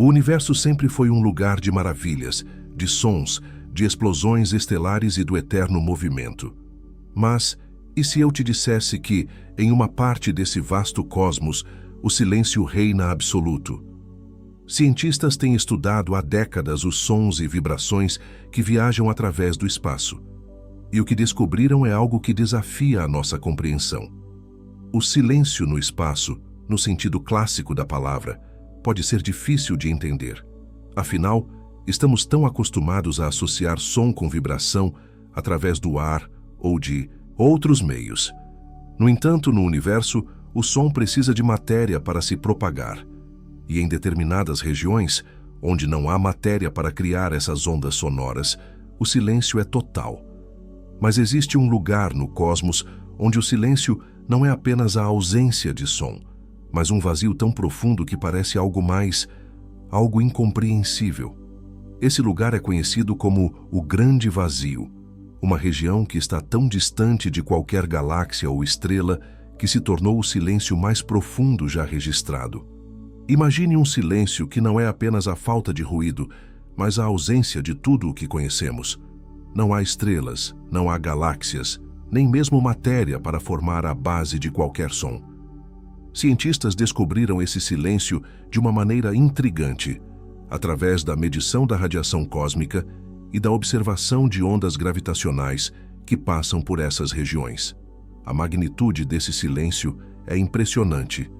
O universo sempre foi um lugar de maravilhas, de sons, de explosões estelares e do eterno movimento. Mas, e se eu te dissesse que, em uma parte desse vasto cosmos, o silêncio reina absoluto? Cientistas têm estudado há décadas os sons e vibrações que viajam através do espaço. E o que descobriram é algo que desafia a nossa compreensão. O silêncio no espaço, no sentido clássico da palavra, pode ser difícil de entender. Afinal, estamos tão acostumados a associar som com vibração através do ar ou de outros meios. No entanto, no universo, o som precisa de matéria para se propagar. E em determinadas regiões, onde não há matéria para criar essas ondas sonoras, o silêncio é total. Mas existe um lugar no cosmos onde o silêncio não é apenas a ausência de som, mas um vazio tão profundo que parece algo incompreensível. Esse lugar é conhecido como o Grande Vazio, uma região que está tão distante de qualquer galáxia ou estrela que se tornou o silêncio mais profundo já registrado. Imagine um silêncio que não é apenas a falta de ruído, mas a ausência de tudo o que conhecemos. Não há estrelas, não há galáxias, nem mesmo matéria para formar a base de qualquer som. Cientistas descobriram esse silêncio de uma maneira intrigante, através da medição da radiação cósmica e da observação de ondas gravitacionais que passam por essas regiões. A magnitude desse silêncio é impressionante,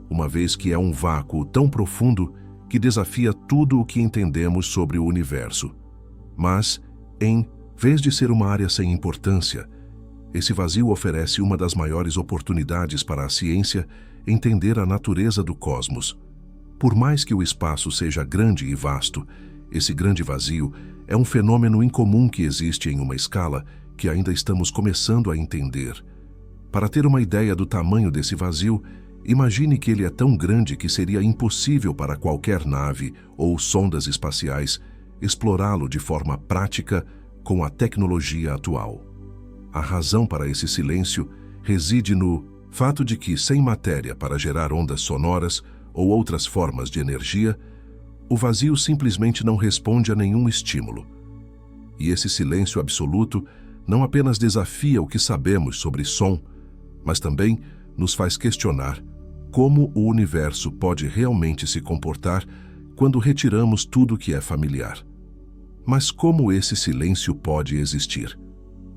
uma vez que é um vácuo tão profundo que desafia tudo o que entendemos sobre o universo. Mas, em vez de ser uma área sem importância, esse vazio oferece uma das maiores oportunidades para a ciência entender a natureza do cosmos. Por mais que o espaço seja grande e vasto, esse grande vazio é um fenômeno incomum que existe em uma escala que ainda estamos começando a entender. Para ter uma ideia do tamanho desse vazio, imagine que ele é tão grande que seria impossível para qualquer nave ou sondas espaciais explorá-lo de forma prática com a tecnologia atual. A razão para esse silêncio reside no fato de que, sem matéria para gerar ondas sonoras ou outras formas de energia, o vazio simplesmente não responde a nenhum estímulo. E esse silêncio absoluto não apenas desafia o que sabemos sobre som, mas também nos faz questionar como o universo pode realmente se comportar quando retiramos tudo que é familiar. Mas como esse silêncio pode existir?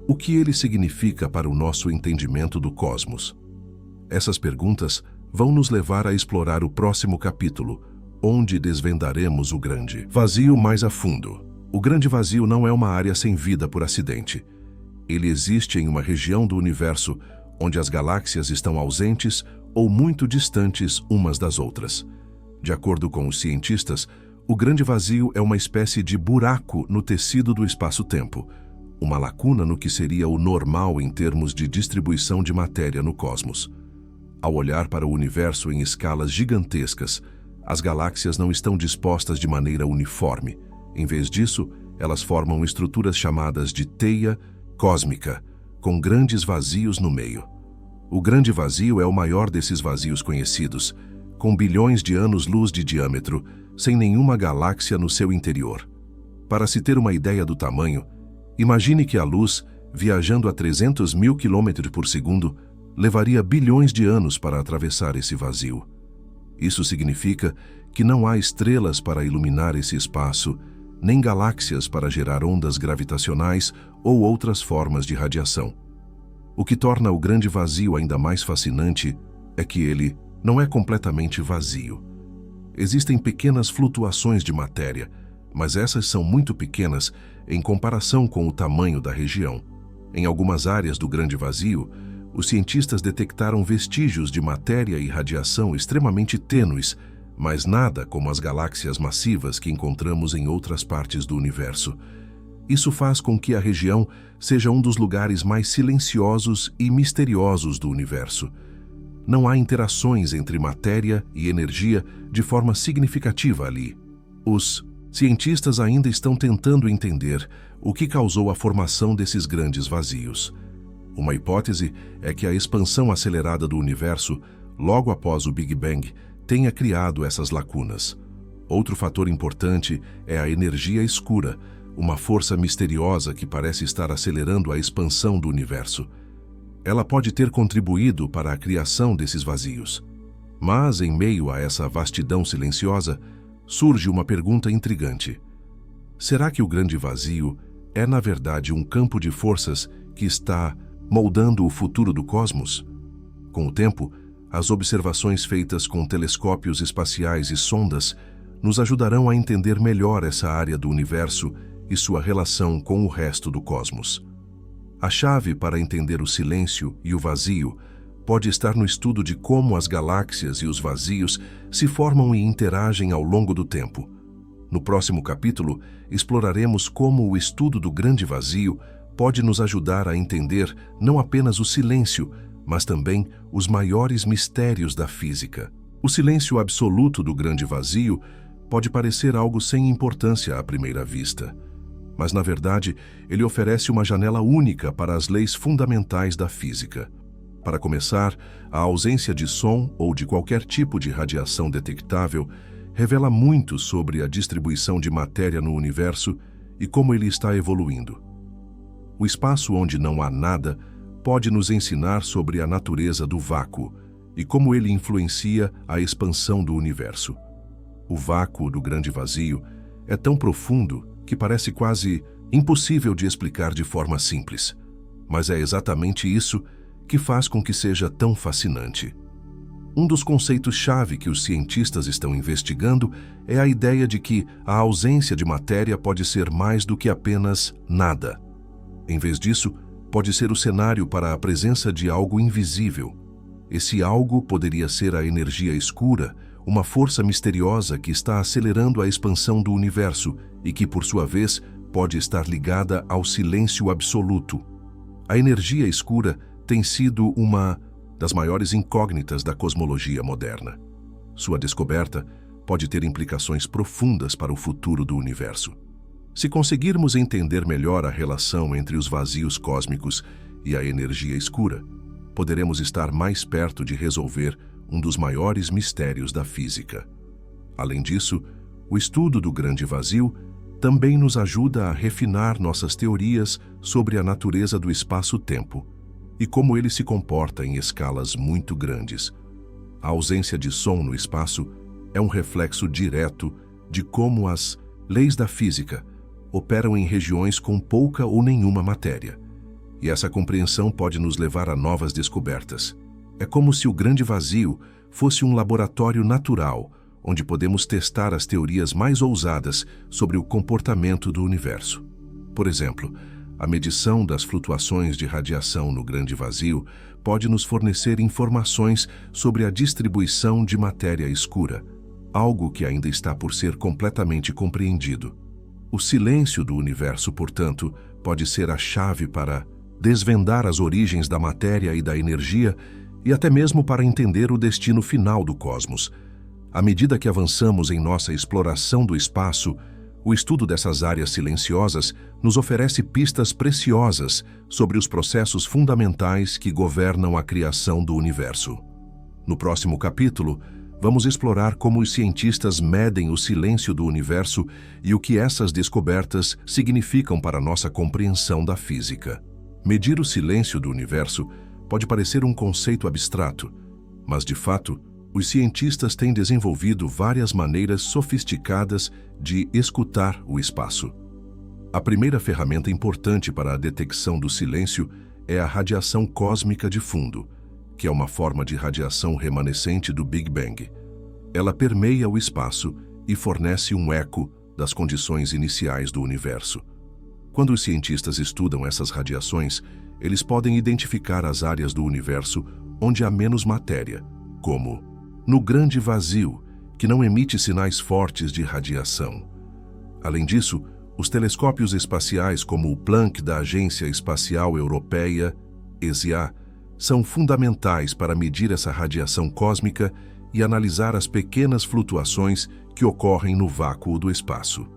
O que ele significa para o nosso entendimento do cosmos? Essas perguntas vão nos levar a explorar o próximo capítulo, onde desvendaremos o grande vazio mais a fundo. O grande vazio não é uma área sem vida por acidente. Ele existe em uma região do universo onde as galáxias estão ausentes ou muito distantes umas das outras. De acordo com os cientistas, o grande vazio é uma espécie de buraco no tecido do espaço-tempo, uma lacuna no que seria o normal em termos de distribuição de matéria no cosmos. Ao olhar para o universo em escalas gigantescas, as galáxias não estão dispostas de maneira uniforme. Em vez disso, elas formam estruturas chamadas de teia cósmica, com grandes vazios no meio. O grande vazio é o maior desses vazios conhecidos, com bilhões de anos-luz de diâmetro, sem nenhuma galáxia no seu interior. Para se ter uma ideia do tamanho, imagine que a luz, viajando a 300 mil km por segundo, levaria bilhões de anos para atravessar esse vazio. Isso significa que não há estrelas para iluminar esse espaço, nem galáxias para gerar ondas gravitacionais ou outras formas de radiação. O que torna o grande vazio ainda mais fascinante é que ele não é completamente vazio. Existem pequenas flutuações de matéria, mas essas são muito pequenas em comparação com o tamanho da região. Em algumas áreas do grande vazio, os cientistas detectaram vestígios de matéria e radiação extremamente tênues, mas nada como as galáxias massivas que encontramos em outras partes do universo. Isso faz com que a região seja um dos lugares mais silenciosos e misteriosos do universo. Não há interações entre matéria e energia de forma significativa ali. Os cientistas ainda estão tentando entender o que causou a formação desses grandes vazios. Uma hipótese é que a expansão acelerada do universo, logo após o Big Bang, tenha criado essas lacunas. Outro fator importante é a energia escura, uma força misteriosa que parece estar acelerando a expansão do universo. Ela pode ter contribuído para a criação desses vazios. Mas, em meio a essa vastidão silenciosa, surge uma pergunta intrigante. Será que o grande vazio é, na verdade, um campo de forças que está moldando o futuro do cosmos? Com o tempo, as observações feitas com telescópios espaciais e sondas nos ajudarão a entender melhor essa área do universo e sua relação com o resto do cosmos. A chave para entender o silêncio e o vazio pode estar no estudo de como as galáxias e os vazios se formam e interagem ao longo do tempo. No próximo capítulo, exploraremos como o estudo do grande vazio pode nos ajudar a entender não apenas o silêncio, mas também os maiores mistérios da física. O silêncio absoluto do grande vazio pode parecer algo sem importância à primeira vista, mas na verdade ele oferece uma janela única para as leis fundamentais da física. Para começar, a ausência de som ou de qualquer tipo de radiação detectável revela muito sobre a distribuição de matéria no universo e como ele está evoluindo. O espaço onde não há nada pode nos ensinar sobre a natureza do vácuo e como ele influencia a expansão do universo. O vácuo do grande vazio é tão profundo que parece quase impossível de explicar de forma simples, mas é exatamente isso que faz com que seja tão fascinante. Um dos conceitos-chave que os cientistas estão investigando é a ideia de que a ausência de matéria pode ser mais do que apenas nada. Em vez disso, pode ser o cenário para a presença de algo invisível. Esse algo poderia ser a energia escura, uma força misteriosa que está acelerando a expansão do universo e que, por sua vez, pode estar ligada ao silêncio absoluto. A energia escura tem sido uma das maiores incógnitas da cosmologia moderna. Sua descoberta pode ter implicações profundas para o futuro do universo. Se conseguirmos entender melhor a relação entre os vazios cósmicos e a energia escura, poderemos estar mais perto de resolver um dos maiores mistérios da física. Além disso, o estudo do grande vazio também nos ajuda a refinar nossas teorias sobre a natureza do espaço-tempo e como ele se comporta em escalas muito grandes. A ausência de som no espaço é um reflexo direto de como as leis da física operam em regiões com pouca ou nenhuma matéria. E essa compreensão pode nos levar a novas descobertas. É como se o grande vazio fosse um laboratório natural, onde podemos testar as teorias mais ousadas sobre o comportamento do universo. Por exemplo, a medição das flutuações de radiação no grande vazio pode nos fornecer informações sobre a distribuição de matéria escura, algo que ainda está por ser completamente compreendido. O silêncio do universo, portanto, pode ser a chave para desvendar as origens da matéria e da energia e até mesmo para entender o destino final do cosmos. À medida que avançamos em nossa exploração do espaço, o estudo dessas áreas silenciosas nos oferece pistas preciosas sobre os processos fundamentais que governam a criação do universo. No próximo capítulo, vamos explorar como os cientistas medem o silêncio do universo e o que essas descobertas significam para nossa compreensão da física. Medir o silêncio do universo pode parecer um conceito abstrato, mas, de fato, os cientistas têm desenvolvido várias maneiras sofisticadas de escutar o espaço. A primeira ferramenta importante para a detecção do silêncio é a radiação cósmica de fundo, que é uma forma de radiação remanescente do Big Bang. Ela permeia o espaço e fornece um eco das condições iniciais do universo. Quando os cientistas estudam essas radiações, eles podem identificar as áreas do universo onde há menos matéria, como no grande vazio, que não emite sinais fortes de radiação. Além disso, os telescópios espaciais como o Planck da Agência Espacial Europeia, ESA, são fundamentais para medir essa radiação cósmica e analisar as pequenas flutuações que ocorrem no vácuo do espaço.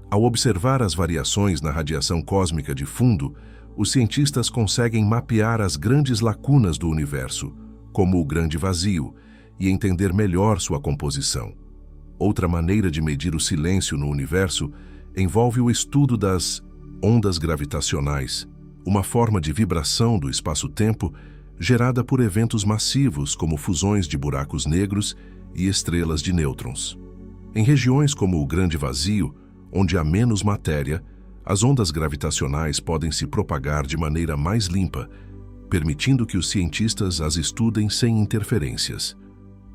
Ao observar as variações na radiação cósmica de fundo, os cientistas conseguem mapear as grandes lacunas do universo, como o grande vazio, e entender melhor sua composição. Outra maneira de medir o silêncio no universo envolve o estudo das ondas gravitacionais, uma forma de vibração do espaço-tempo gerada por eventos massivos como fusões de buracos negros e estrelas de nêutrons. Em regiões como o Grande Vazio, onde há menos matéria, as ondas gravitacionais podem se propagar de maneira mais limpa, permitindo que os cientistas as estudem sem interferências.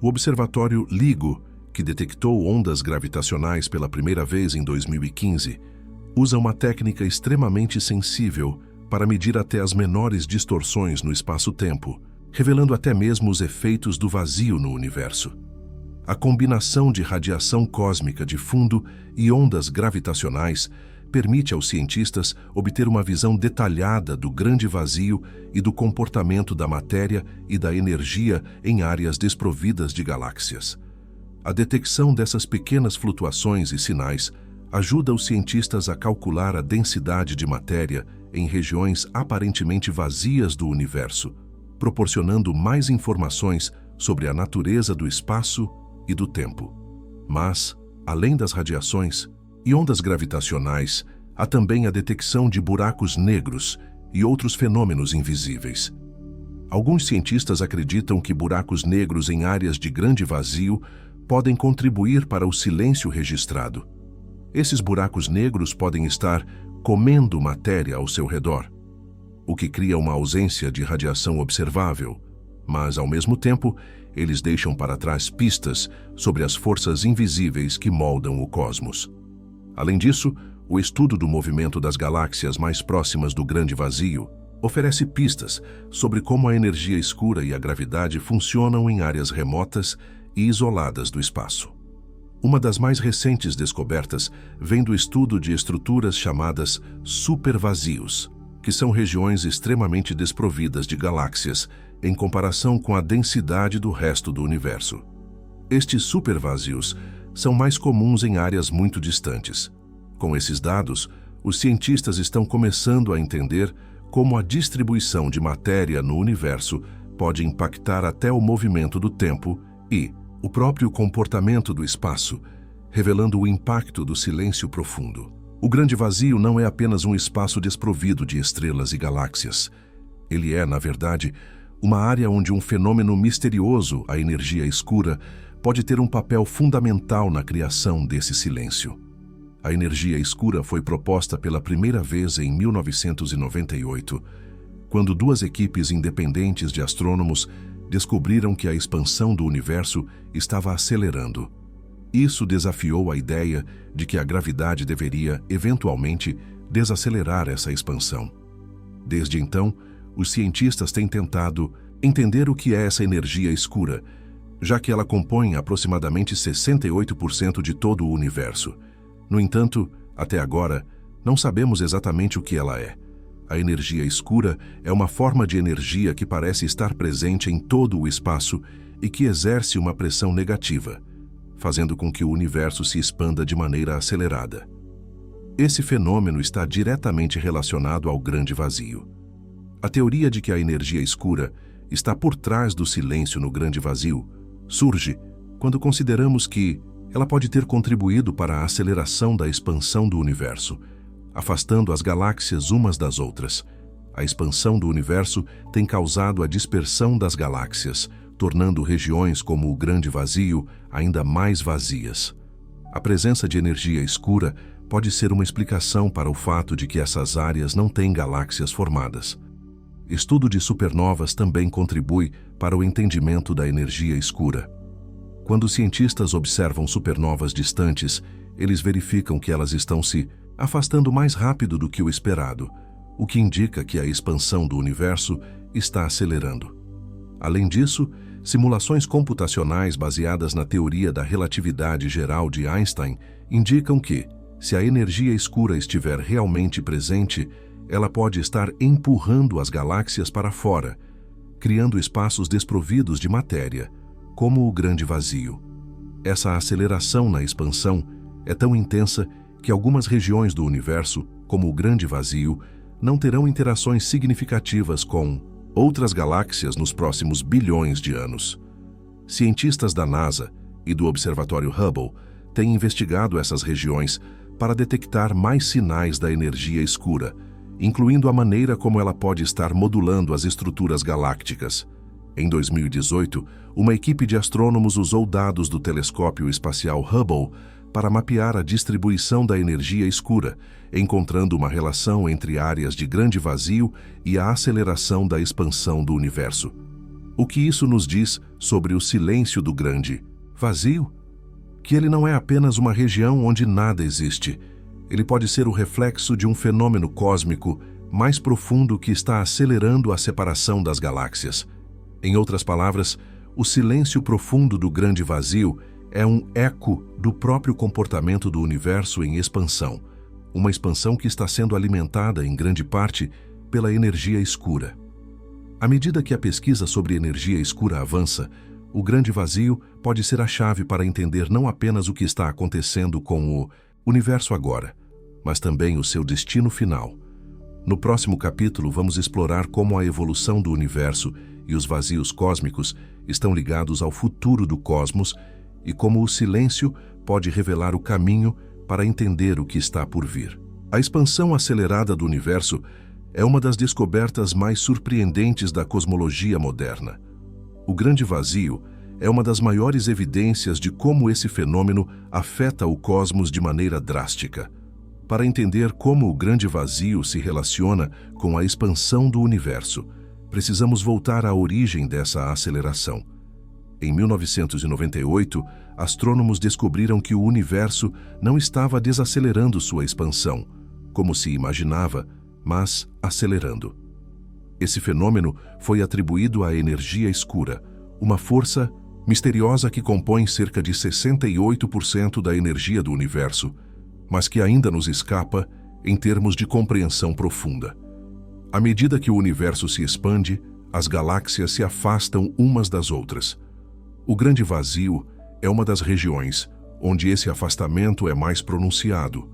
O observatório LIGO, que detectou ondas gravitacionais pela primeira vez em 2015, usa uma técnica extremamente sensível para medir até as menores distorções no espaço-tempo, revelando até mesmo os efeitos do vazio no universo. A combinação de radiação cósmica de fundo e ondas gravitacionais permite aos cientistas obter uma visão detalhada do grande vazio e do comportamento da matéria e da energia em áreas desprovidas de galáxias. A detecção dessas pequenas flutuações e sinais ajuda os cientistas a calcular a densidade de matéria em regiões aparentemente vazias do universo, proporcionando mais informações sobre a natureza do espaço e do tempo. Mas, além das radiações e ondas gravitacionais, há também a detecção de buracos negros e outros fenômenos invisíveis. Alguns cientistas acreditam que buracos negros em áreas de grande vazio podem contribuir para o silêncio registrado. Esses buracos negros podem estar comendo matéria ao seu redor, o que cria uma ausência de radiação observável, mas, ao mesmo tempo, eles deixam para trás pistas sobre as forças invisíveis que moldam o cosmos. Além disso, o estudo do movimento das galáxias mais próximas do Grande Vazio oferece pistas sobre como a energia escura e a gravidade funcionam em áreas remotas e isoladas do espaço. Uma das mais recentes descobertas vem do estudo de estruturas chamadas supervazios, que são regiões extremamente desprovidas de galáxias em comparação com a densidade do resto do universo. Estes supervazios são mais comuns em áreas muito distantes. Com esses dados, os cientistas estão começando a entender como a distribuição de matéria no universo pode impactar até o movimento do tempo e o próprio comportamento do espaço, revelando o impacto do silêncio profundo. O Grande Vazio não é apenas um espaço desprovido de estrelas e galáxias. Ele é, na verdade, uma área onde um fenômeno misterioso, a energia escura, pode ter um papel fundamental na criação desse silêncio. A energia escura foi proposta pela primeira vez em 1998, quando duas equipes independentes de astrônomos descobriram que a expansão do universo estava acelerando. Isso desafiou a ideia de que a gravidade deveria, eventualmente, desacelerar essa expansão. Desde então, os cientistas têm tentado entender o que é essa energia escura, já que ela compõe aproximadamente 68% de todo o universo. No entanto, até agora, não sabemos exatamente o que ela é. A energia escura é uma forma de energia que parece estar presente em todo o espaço e que exerce uma pressão negativa, fazendo com que o universo se expanda de maneira acelerada. Esse fenômeno está diretamente relacionado ao Grande Vazio. A teoria de que a energia escura está por trás do silêncio no Grande Vazio surge quando consideramos que ela pode ter contribuído para a aceleração da expansão do universo, afastando as galáxias umas das outras. A expansão do universo tem causado a dispersão das galáxias, tornando regiões como o Grande Vazio ainda mais vazias. A presença de energia escura pode ser uma explicação para o fato de que essas áreas não têm galáxias formadas. Estudo de supernovas também contribui para o entendimento da energia escura. Quando cientistas observam supernovas distantes, eles verificam que elas estão se afastando mais rápido do que o esperado, o que indica que a expansão do universo está acelerando. Além disso, simulações computacionais baseadas na teoria da relatividade geral de Einstein indicam que, se a energia escura estiver realmente presente, ela pode estar empurrando as galáxias para fora, criando espaços desprovidos de matéria, como o Grande Vazio. Essa aceleração na expansão é tão intensa que algumas regiões do universo, como o Grande Vazio, não terão interações significativas com outras galáxias nos próximos bilhões de anos. Cientistas da NASA e do Observatório Hubble têm investigado essas regiões para detectar mais sinais da energia escura, incluindo a maneira como ela pode estar modulando as estruturas galácticas. Em 2018, uma equipe de astrônomos usou dados do telescópio espacial Hubble para mapear a distribuição da energia escura, encontrando uma relação entre áreas de grande vazio e a aceleração da expansão do universo. O que isso nos diz sobre o silêncio do grande vazio? Que ele não é apenas uma região onde nada existe. Ele pode ser o reflexo de um fenômeno cósmico mais profundo que está acelerando a separação das galáxias. Em outras palavras, o silêncio profundo do grande vazio é um eco do próprio comportamento do universo em expansão, uma expansão que está sendo alimentada, em grande parte, pela energia escura. À medida que a pesquisa sobre energia escura avança, o grande vazio pode ser a chave para entender não apenas o que está acontecendo com o universo agora, mas também o seu destino final. No próximo capítulo, vamos explorar como a evolução do universo e os vazios cósmicos estão ligados ao futuro do cosmos e como o silêncio pode revelar o caminho para entender o que está por vir. A expansão acelerada do universo é uma das descobertas mais surpreendentes da cosmologia moderna. O grande vazio é uma das maiores evidências de como esse fenômeno afeta o cosmos de maneira drástica. Para entender como o grande vazio se relaciona com a expansão do universo, precisamos voltar à origem dessa aceleração. Em 1998, astrônomos descobriram que o universo não estava desacelerando sua expansão, como se imaginava, mas acelerando. Esse fenômeno foi atribuído à energia escura, uma força misteriosa que compõe cerca de 68% da energia do universo, mas que ainda nos escapa em termos de compreensão profunda. À medida que o universo se expande, as galáxias se afastam umas das outras. O grande vazio é uma das regiões onde esse afastamento é mais pronunciado,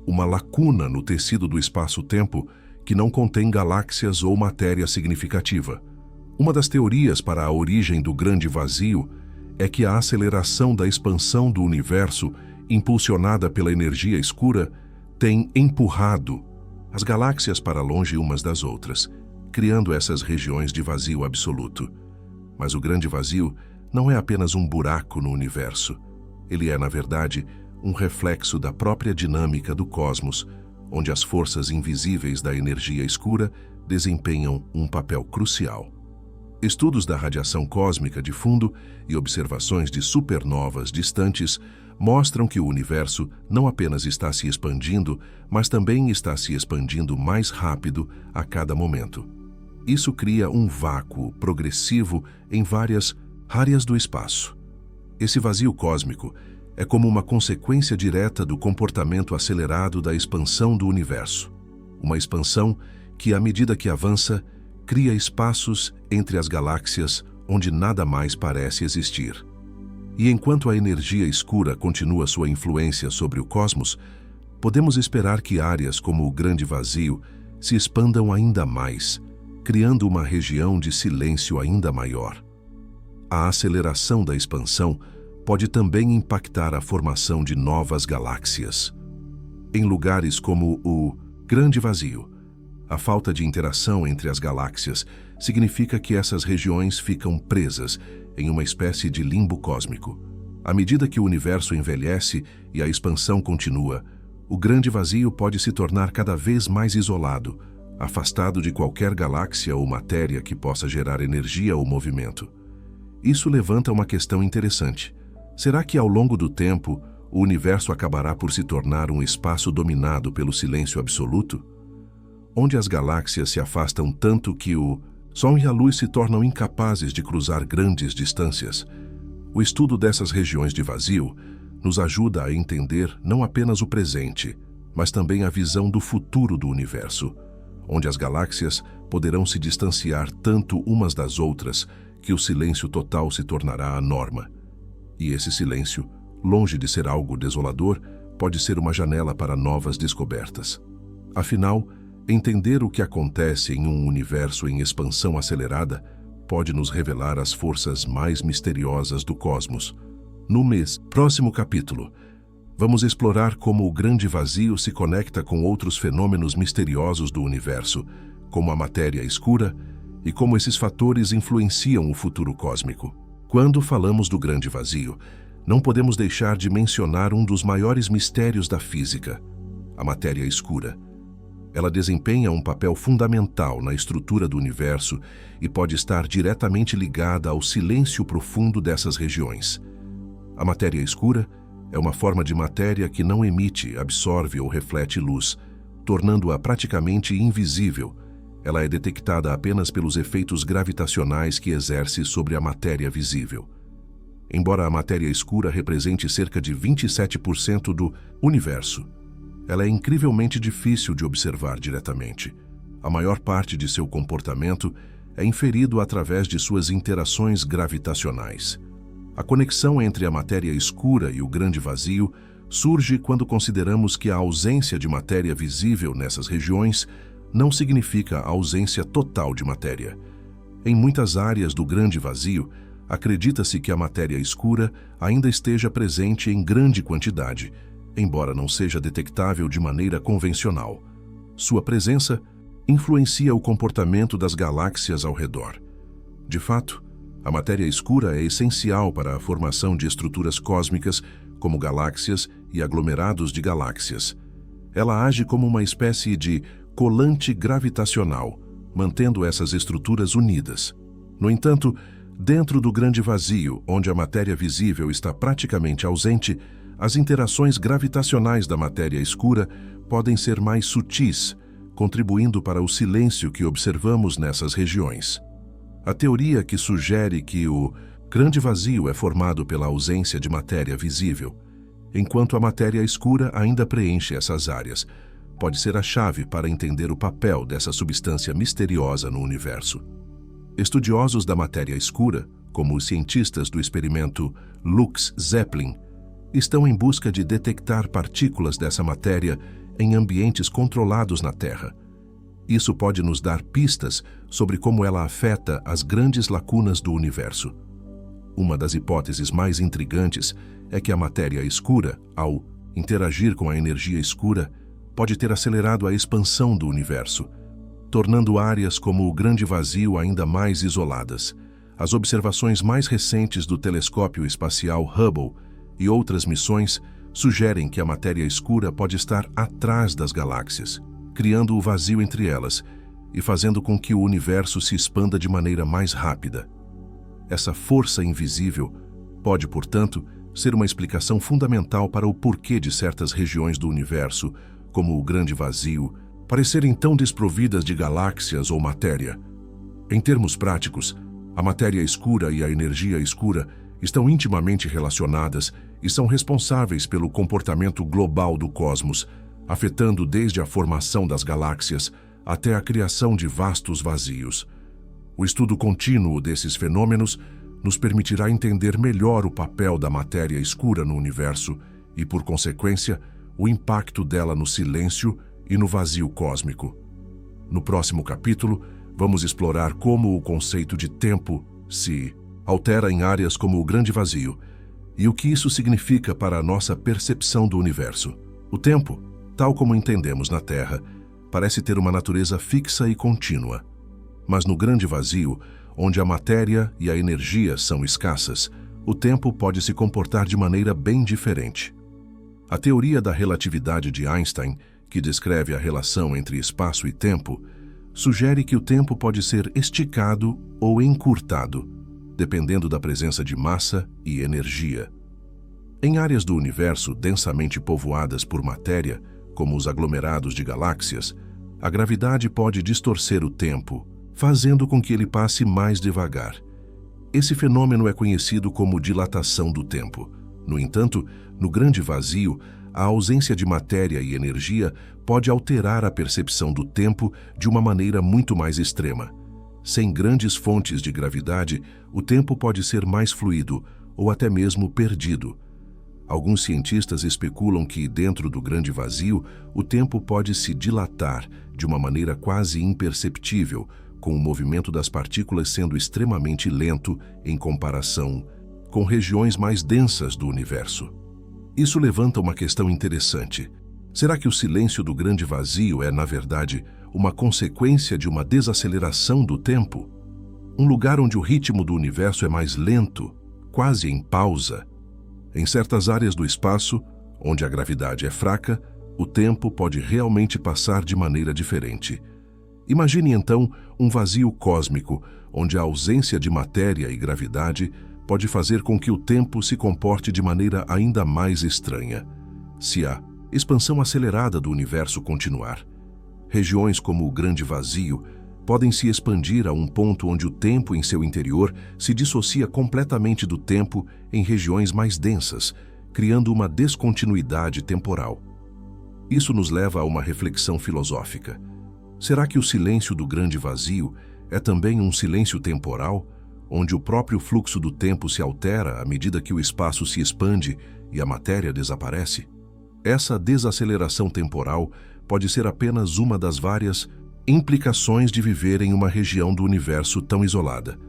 uma lacuna no tecido do espaço-tempo que não contém galáxias ou matéria significativa. Uma das teorias para a origem do grande vazio é que a aceleração da expansão do universo, impulsionada pela energia escura, tem empurrado as galáxias para longe umas das outras, criando essas regiões de vazio absoluto. Mas o grande vazio não é apenas um buraco no universo. Ele é, na verdade, um reflexo da própria dinâmica do cosmos, onde as forças invisíveis da energia escura desempenham um papel crucial. Estudos da radiação cósmica de fundo e observações de supernovas distantes mostram que o universo não apenas está se expandindo, mas também está se expandindo mais rápido a cada momento. Isso cria um vácuo progressivo em várias áreas do espaço. Esse vazio cósmico é como uma consequência direta do comportamento acelerado da expansão do universo. Uma expansão que, à medida que avança, cria espaços entre as galáxias onde nada mais parece existir. E enquanto a energia escura continua sua influência sobre o cosmos, podemos esperar que áreas como o grande vazio se expandam ainda mais, criando uma região de silêncio ainda maior. A aceleração da expansão pode também impactar a formação de novas galáxias. Em lugares como o grande vazio, a falta de interação entre as galáxias significa que essas regiões ficam presas em uma espécie de limbo cósmico. À medida que o universo envelhece e a expansão continua, o grande vazio pode se tornar cada vez mais isolado, afastado de qualquer galáxia ou matéria que possa gerar energia ou movimento. Isso levanta uma questão interessante. Será que, ao longo do tempo, o universo acabará por se tornar um espaço dominado pelo silêncio absoluto? Onde as galáxias se afastam tanto que o Som e a luz se tornam incapazes de cruzar grandes distâncias. O estudo dessas regiões de vazio nos ajuda a entender não apenas o presente, mas também a visão do futuro do universo, onde as galáxias poderão se distanciar tanto umas das outras que o silêncio total se tornará a norma. E esse silêncio, longe de ser algo desolador, pode ser uma janela para novas descobertas. Afinal, entender o que acontece em um universo em expansão acelerada pode nos revelar as forças mais misteriosas do cosmos. Próximo capítulo, vamos explorar como o grande vazio se conecta com outros fenômenos misteriosos do universo, como a matéria escura, e como esses fatores influenciam o futuro cósmico. Quando falamos do grande vazio, não podemos deixar de mencionar um dos maiores mistérios da física, a matéria escura. Ela desempenha um papel fundamental na estrutura do universo e pode estar diretamente ligada ao silêncio profundo dessas regiões. A matéria escura é uma forma de matéria que não emite, absorve ou reflete luz, tornando-a praticamente invisível. Ela é detectada apenas pelos efeitos gravitacionais que exerce sobre a matéria visível. Embora a matéria escura represente cerca de 27% do universo, ela é incrivelmente difícil de observar diretamente. A maior parte de seu comportamento é inferido através de suas interações gravitacionais. A conexão entre a matéria escura e o grande vazio surge quando consideramos que a ausência de matéria visível nessas regiões não significa a ausência total de matéria. Em muitas áreas do grande vazio, acredita-se que a matéria escura ainda esteja presente em grande quantidade, embora não seja detectável de maneira convencional. Sua presença influencia o comportamento das galáxias ao redor. De fato, a matéria escura é essencial para a formação de estruturas cósmicas, como galáxias e aglomerados de galáxias. Ela age como uma espécie de colante gravitacional, mantendo essas estruturas unidas. No entanto, dentro do grande vazio, onde a matéria visível está praticamente ausente, as interações gravitacionais da matéria escura podem ser mais sutis, contribuindo para o silêncio que observamos nessas regiões. A teoria que sugere que o grande vazio é formado pela ausência de matéria visível, enquanto a matéria escura ainda preenche essas áreas, pode ser a chave para entender o papel dessa substância misteriosa no universo. Estudiosos da matéria escura, como os cientistas do experimento Lux-Zeppelin, estão em busca de detectar partículas dessa matéria em ambientes controlados na Terra. Isso pode nos dar pistas sobre como ela afeta as grandes lacunas do universo. Uma das hipóteses mais intrigantes é que a matéria escura, ao interagir com a energia escura, pode ter acelerado a expansão do universo, tornando áreas como o grande vazio ainda mais isoladas. As observações mais recentes do telescópio espacial Hubble e outras missões sugerem que a matéria escura pode estar atrás das galáxias, criando o vazio entre elas e fazendo com que o universo se expanda de maneira mais rápida. Essa força invisível pode, portanto, ser uma explicação fundamental para o porquê de certas regiões do universo, como o grande vazio, parecerem tão desprovidas de galáxias ou matéria. Em termos práticos, a matéria escura e a energia escura estão intimamente relacionadas e são responsáveis pelo comportamento global do cosmos, afetando desde a formação das galáxias até a criação de vastos vazios. O estudo contínuo desses fenômenos nos permitirá entender melhor o papel da matéria escura no universo e, por consequência, o impacto dela no silêncio e no vazio cósmico. No próximo capítulo, vamos explorar como o conceito de tempo se altera em áreas como o grande vazio e o que isso significa para a nossa percepção do universo. O tempo, tal como entendemos na Terra, parece ter uma natureza fixa e contínua. Mas no grande vazio, onde a matéria e a energia são escassas, o tempo pode se comportar de maneira bem diferente. A teoria da relatividade de Einstein, que descreve a relação entre espaço e tempo, sugere que o tempo pode ser esticado ou encurtado, dependendo da presença de massa e energia. Em áreas do universo densamente povoadas por matéria, como os aglomerados de galáxias, a gravidade pode distorcer o tempo, fazendo com que ele passe mais devagar. Esse fenômeno é conhecido como dilatação do tempo. No entanto, no grande vazio, a ausência de matéria e energia pode alterar a percepção do tempo de uma maneira muito mais extrema. Sem grandes fontes de gravidade, o tempo pode ser mais fluido ou até mesmo perdido. Alguns cientistas especulam que, dentro do grande vazio, o tempo pode se dilatar de uma maneira quase imperceptível, com o movimento das partículas sendo extremamente lento em comparação com regiões mais densas do universo. Isso levanta uma questão interessante. Será que o silêncio do grande vazio é, na verdade, uma consequência de uma desaceleração do tempo? Um lugar onde o ritmo do universo é mais lento, quase em pausa. Em certas áreas do espaço, onde a gravidade é fraca, o tempo pode realmente passar de maneira diferente. Imagine então um vazio cósmico, onde a ausência de matéria e gravidade pode fazer com que o tempo se comporte de maneira ainda mais estranha. Se a expansão acelerada do universo continuar, regiões como o grande vazio podem se expandir a um ponto onde o tempo em seu interior se dissocia completamente do tempo em regiões mais densas, criando uma descontinuidade temporal. Isso nos leva a uma reflexão filosófica. Será que o silêncio do grande vazio é também um silêncio temporal, onde o próprio fluxo do tempo se altera à medida que o espaço se expande e a matéria desaparece? Essa desaceleração temporal pode ser apenas uma das várias implicações de viver em uma região do universo tão isolada.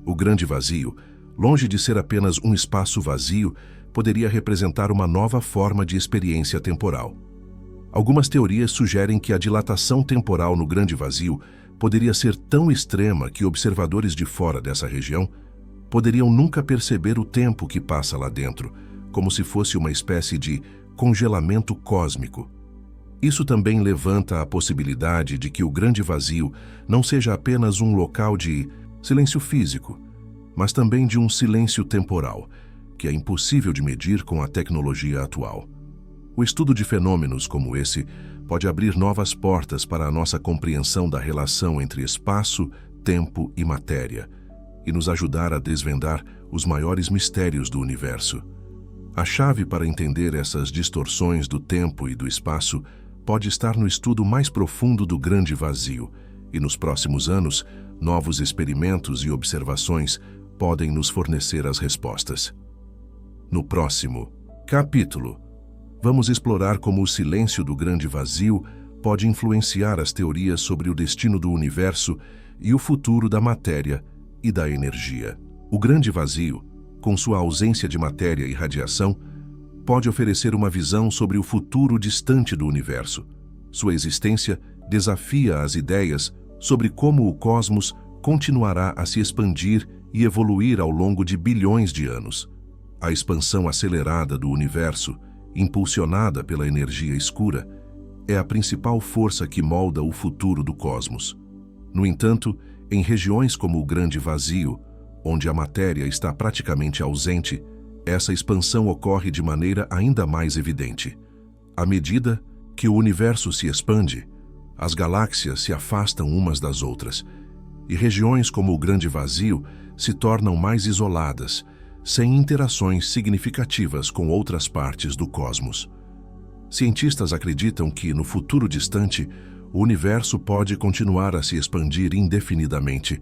O grande vazio, longe de ser apenas um espaço vazio, poderia representar uma nova forma de experiência temporal. Algumas teorias sugerem que a dilatação temporal no grande vazio poderia ser tão extrema que observadores de fora dessa região poderiam nunca perceber o tempo que passa lá dentro, como se fosse uma espécie de congelamento cósmico. Isso também levanta a possibilidade de que o grande vazio não seja apenas um local de silêncio físico, mas também de um silêncio temporal, que é impossível de medir com a tecnologia atual. O estudo de fenômenos como esse pode abrir novas portas para a nossa compreensão da relação entre espaço, tempo e matéria, e nos ajudar a desvendar os maiores mistérios do universo. A chave para entender essas distorções do tempo e do espaço pode estar no estudo mais profundo do grande vazio, e nos próximos anos, novos experimentos e observações podem nos fornecer as respostas. No próximo capítulo, vamos explorar como o silêncio do grande vazio pode influenciar as teorias sobre o destino do universo e o futuro da matéria e da energia. O grande vazio, com sua ausência de matéria e radiação, pode oferecer uma visão sobre o futuro distante do universo. Sua existência desafia as ideias sobre como o cosmos continuará a se expandir e evoluir ao longo de bilhões de anos. A expansão acelerada do universo, impulsionada pela energia escura, é a principal força que molda o futuro do cosmos. No entanto, em regiões como o grande vazio, onde a matéria está praticamente ausente, essa expansão ocorre de maneira ainda mais evidente. À medida que o universo se expande, as galáxias se afastam umas das outras, e regiões como o grande vazio se tornam mais isoladas, sem interações significativas com outras partes do cosmos. Cientistas acreditam que, no futuro distante, o universo pode continuar a se expandir indefinidamente,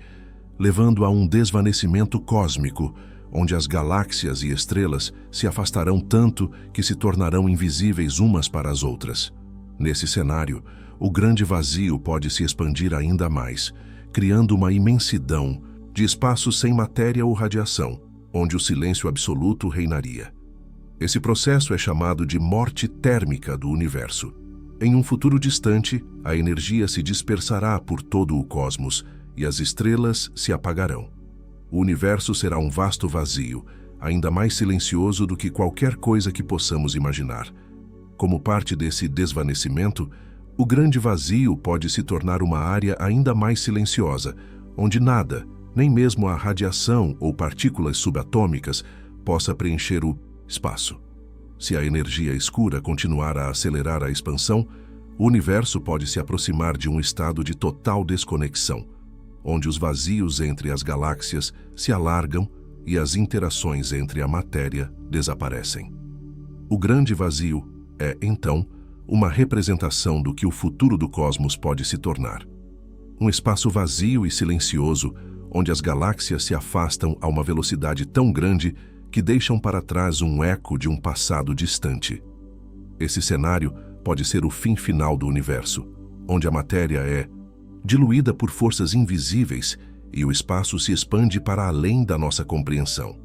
levando a um desvanecimento cósmico, onde as galáxias e estrelas se afastarão tanto que se tornarão invisíveis umas para as outras. Nesse cenário, o grande vazio pode se expandir ainda mais, criando uma imensidão de espaço sem matéria ou radiação, onde o silêncio absoluto reinaria. Esse processo é chamado de morte térmica do universo. Em um futuro distante, a energia se dispersará por todo o cosmos e as estrelas se apagarão. O universo será um vasto vazio, ainda mais silencioso do que qualquer coisa que possamos imaginar. Como parte desse desvanecimento, o grande vazio pode se tornar uma área ainda mais silenciosa, onde nada, nem mesmo a radiação ou partículas subatômicas, possa preencher o espaço. Se a energia escura continuar a acelerar a expansão, o universo pode se aproximar de um estado de total desconexão, onde os vazios entre as galáxias se alargam e as interações entre a matéria desaparecem. O grande vazio é, então, uma representação do que o futuro do cosmos pode se tornar. Um espaço vazio e silencioso, onde as galáxias se afastam a uma velocidade tão grande que deixam para trás um eco de um passado distante. Esse cenário pode ser o fim final do universo, onde a matéria é diluída por forças invisíveis e o espaço se expande para além da nossa compreensão.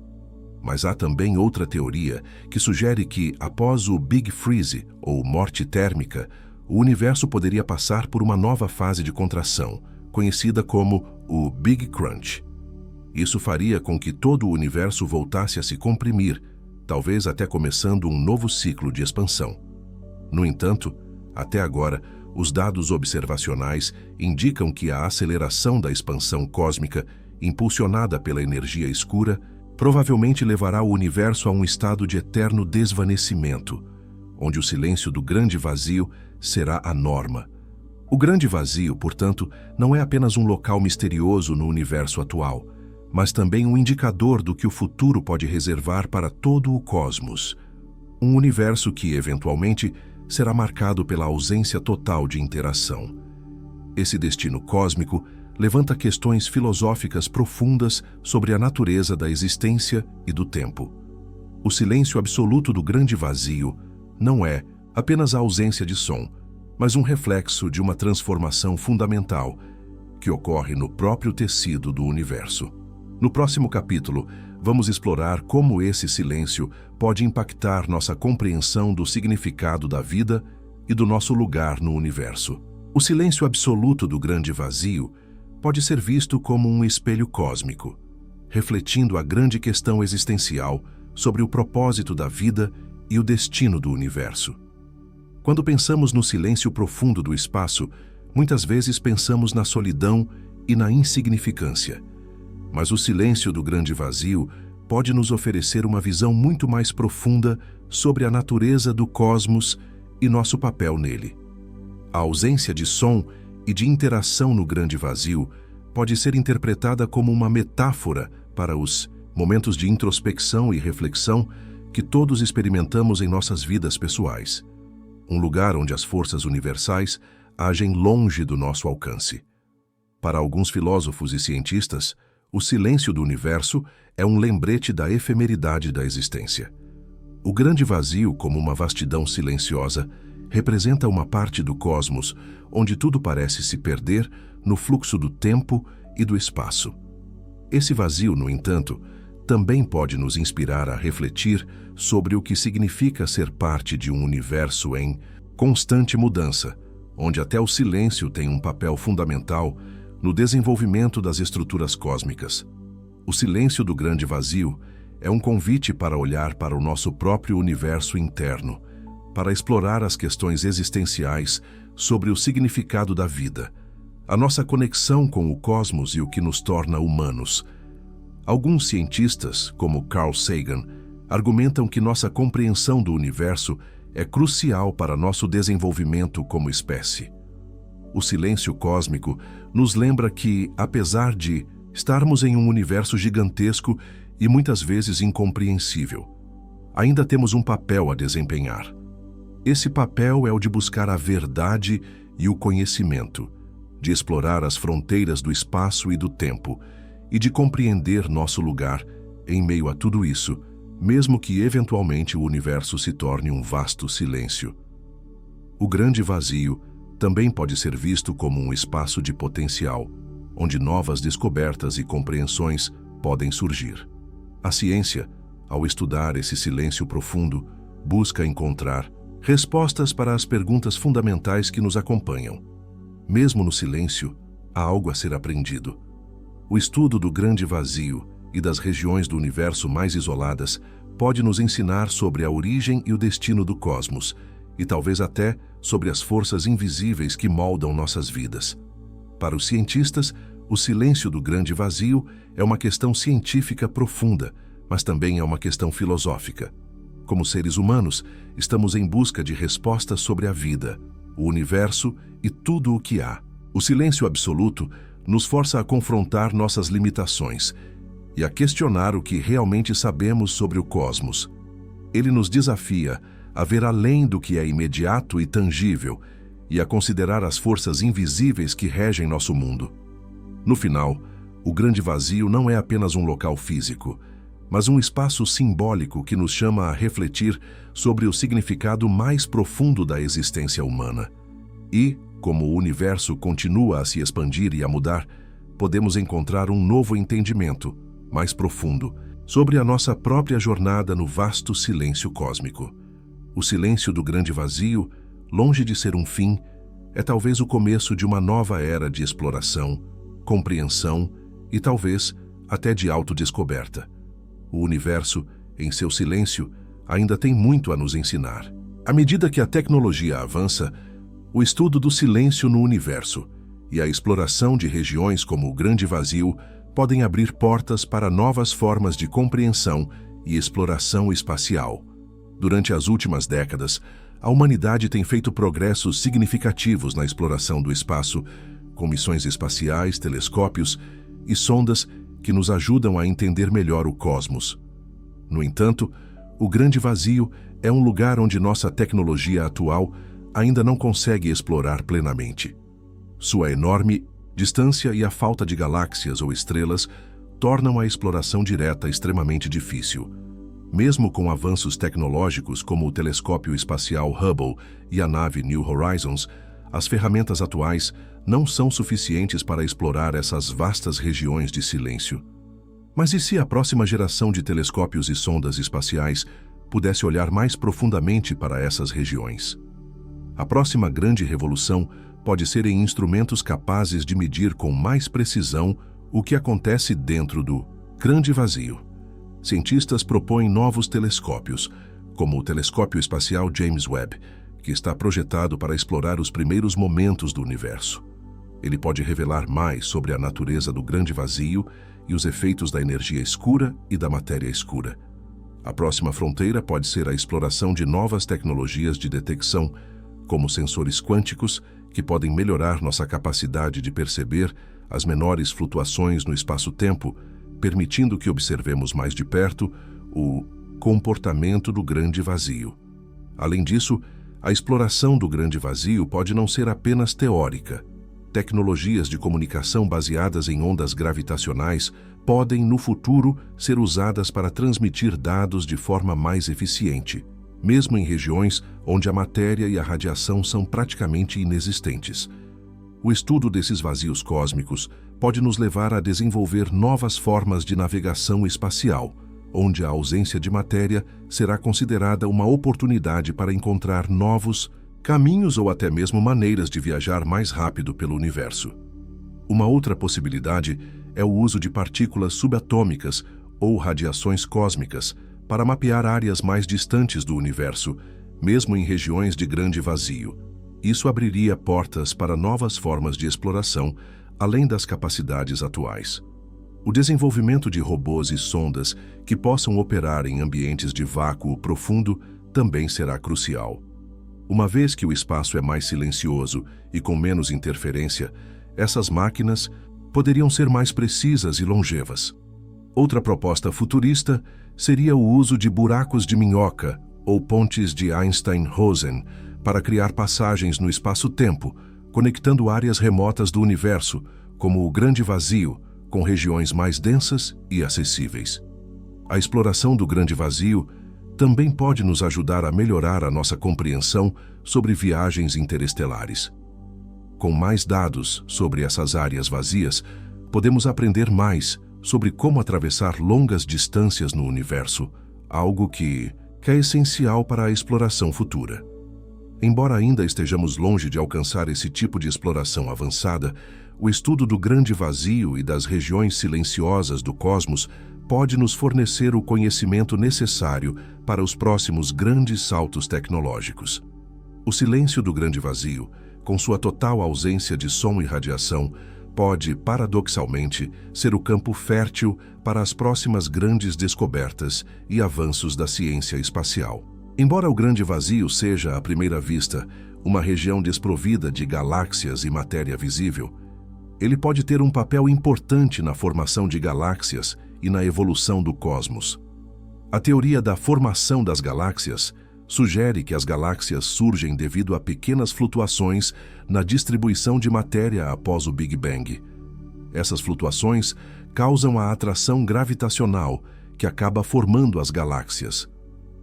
Mas há também outra teoria que sugere que, após o Big Freeze, ou morte térmica, o universo poderia passar por uma nova fase de contração, conhecida como o Big Crunch. Isso faria com que todo o universo voltasse a se comprimir, talvez até começando um novo ciclo de expansão. No entanto, até agora, os dados observacionais indicam que a aceleração da expansão cósmica, impulsionada pela energia escura, provavelmente levará o universo a um estado de eterno desvanecimento, onde o silêncio do grande vazio será a norma. O grande vazio, portanto, não é apenas um local misterioso no universo atual, mas também um indicador do que o futuro pode reservar para todo o cosmos. Um universo que, eventualmente, será marcado pela ausência total de interação. Esse destino cósmico levanta questões filosóficas profundas sobre a natureza da existência e do tempo. O silêncio absoluto do grande vazio não é apenas a ausência de som, mas um reflexo de uma transformação fundamental que ocorre no próprio tecido do universo. No próximo capítulo, vamos explorar como esse silêncio pode impactar nossa compreensão do significado da vida e do nosso lugar no universo. O silêncio absoluto do grande vazio pode ser visto como um espelho cósmico, refletindo a grande questão existencial sobre o propósito da vida e o destino do universo. Quando pensamos no silêncio profundo do espaço, muitas vezes pensamos na solidão e na insignificância. Mas o silêncio do grande vazio pode nos oferecer uma visão muito mais profunda sobre a natureza do cosmos e nosso papel nele. A ausência de som e de interação no grande vazio pode ser interpretada como uma metáfora para os momentos de introspecção e reflexão que todos experimentamos em nossas vidas pessoais. Um lugar onde as forças universais agem longe do nosso alcance. Para alguns filósofos e cientistas, o silêncio do universo é um lembrete da efemeridade da existência. O grande vazio, como uma vastidão silenciosa, representa uma parte do cosmos onde tudo parece se perder no fluxo do tempo e do espaço. Esse vazio, no entanto, também pode nos inspirar a refletir sobre o que significa ser parte de um universo em constante mudança, onde até o silêncio tem um papel fundamental no desenvolvimento das estruturas cósmicas. O silêncio do grande vazio é um convite para olhar para o nosso próprio universo interno, para explorar as questões existenciais sobre o significado da vida, a nossa conexão com o cosmos e o que nos torna humanos. Alguns cientistas, como Carl Sagan, argumentam que nossa compreensão do universo é crucial para nosso desenvolvimento como espécie. O silêncio cósmico nos lembra que, apesar de estarmos em um universo gigantesco e muitas vezes incompreensível, ainda temos um papel a desempenhar. Esse papel é o de buscar a verdade e o conhecimento, de explorar as fronteiras do espaço e do tempo e de compreender nosso lugar em meio a tudo isso, mesmo que eventualmente o universo se torne um vasto silêncio. O grande vazio também pode ser visto como um espaço de potencial, onde novas descobertas e compreensões podem surgir. A ciência, ao estudar esse silêncio profundo, busca encontrar respostas para as perguntas fundamentais que nos acompanham. Mesmo no silêncio, há algo a ser aprendido. O estudo do grande vazio e das regiões do universo mais isoladas pode nos ensinar sobre a origem e o destino do cosmos, e talvez até sobre as forças invisíveis que moldam nossas vidas. Para os cientistas, o silêncio do grande vazio é uma questão científica profunda, mas também é uma questão filosófica. Como seres humanos, estamos em busca de respostas sobre a vida, o universo e tudo o que há. O silêncio absoluto nos força a confrontar nossas limitações e a questionar o que realmente sabemos sobre o cosmos. Ele nos desafia a ver além do que é imediato e tangível e a considerar as forças invisíveis que regem nosso mundo. No final, o grande vazio não é apenas um local físico, mas um espaço simbólico que nos chama a refletir sobre o significado mais profundo da existência humana. E, como o universo continua a se expandir e a mudar, podemos encontrar um novo entendimento, mais profundo, sobre a nossa própria jornada no vasto silêncio cósmico. O silêncio do grande vazio, longe de ser um fim, é talvez o começo de uma nova era de exploração, compreensão e talvez até de autodescoberta. O universo, em seu silêncio, ainda tem muito a nos ensinar. À medida que a tecnologia avança, o estudo do silêncio no universo e a exploração de regiões como o grande vazio podem abrir portas para novas formas de compreensão e exploração espacial. Durante as últimas décadas, a humanidade tem feito progressos significativos na exploração do espaço, com missões espaciais, telescópios e sondas que nos ajudam a entender melhor o cosmos. No entanto, o grande vazio é um lugar onde nossa tecnologia atual ainda não consegue explorar plenamente. Sua enorme distância e a falta de galáxias ou estrelas tornam a exploração direta extremamente difícil. Mesmo com avanços tecnológicos como o telescópio espacial Hubble e a nave New Horizons, as ferramentas atuais não são suficientes para explorar essas vastas regiões de silêncio. Mas e se a próxima geração de telescópios e sondas espaciais pudesse olhar mais profundamente para essas regiões? A próxima grande revolução pode ser em instrumentos capazes de medir com mais precisão o que acontece dentro do grande vazio. Cientistas propõem novos telescópios, como o telescópio espacial James Webb, que está projetado para explorar os primeiros momentos do universo. Ele pode revelar mais sobre a natureza do grande vazio e os efeitos da energia escura e da matéria escura. A próxima fronteira pode ser a exploração de novas tecnologias de detecção, como sensores quânticos, que podem melhorar nossa capacidade de perceber as menores flutuações no espaço-tempo, permitindo que observemos mais de perto o comportamento do grande vazio. Além disso, a exploração do grande vazio pode não ser apenas teórica. Tecnologias de comunicação baseadas em ondas gravitacionais podem, no futuro, ser usadas para transmitir dados de forma mais eficiente, mesmo em regiões onde a matéria e a radiação são praticamente inexistentes. O estudo desses vazios cósmicos pode nos levar a desenvolver novas formas de navegação espacial, onde a ausência de matéria será considerada uma oportunidade para encontrar novos caminhos ou até mesmo maneiras de viajar mais rápido pelo universo. Uma outra possibilidade é o uso de partículas subatômicas ou radiações cósmicas para mapear áreas mais distantes do universo, mesmo em regiões de grande vazio. Isso abriria portas para novas formas de exploração, além das capacidades atuais. O desenvolvimento de robôs e sondas que possam operar em ambientes de vácuo profundo também será crucial. Uma vez que o espaço é mais silencioso e com menos interferência, essas máquinas poderiam ser mais precisas e longevas. Outra proposta futurista seria o uso de buracos de minhoca ou pontes de Einstein-Rosen para criar passagens no espaço-tempo, conectando áreas remotas do universo, como o grande vazio, com regiões mais densas e acessíveis. A exploração do grande vazio também pode nos ajudar a melhorar a nossa compreensão sobre viagens interestelares. Com mais dados sobre essas áreas vazias, podemos aprender mais sobre como atravessar longas distâncias no universo, algo que é essencial para a exploração futura. Embora ainda estejamos longe de alcançar esse tipo de exploração avançada, o estudo do grande vazio e das regiões silenciosas do cosmos pode nos fornecer o conhecimento necessário para os próximos grandes saltos tecnológicos. O silêncio do grande vazio, com sua total ausência de som e radiação, pode, paradoxalmente, ser o campo fértil para as próximas grandes descobertas e avanços da ciência espacial. Embora o grande vazio seja, à primeira vista, uma região desprovida de galáxias e matéria visível, ele pode ter um papel importante na formação de galáxias e na evolução do cosmos. A teoria da formação das galáxias sugere que as galáxias surgem devido a pequenas flutuações na distribuição de matéria após o Big Bang. Essas flutuações causam a atração gravitacional que acaba formando as galáxias.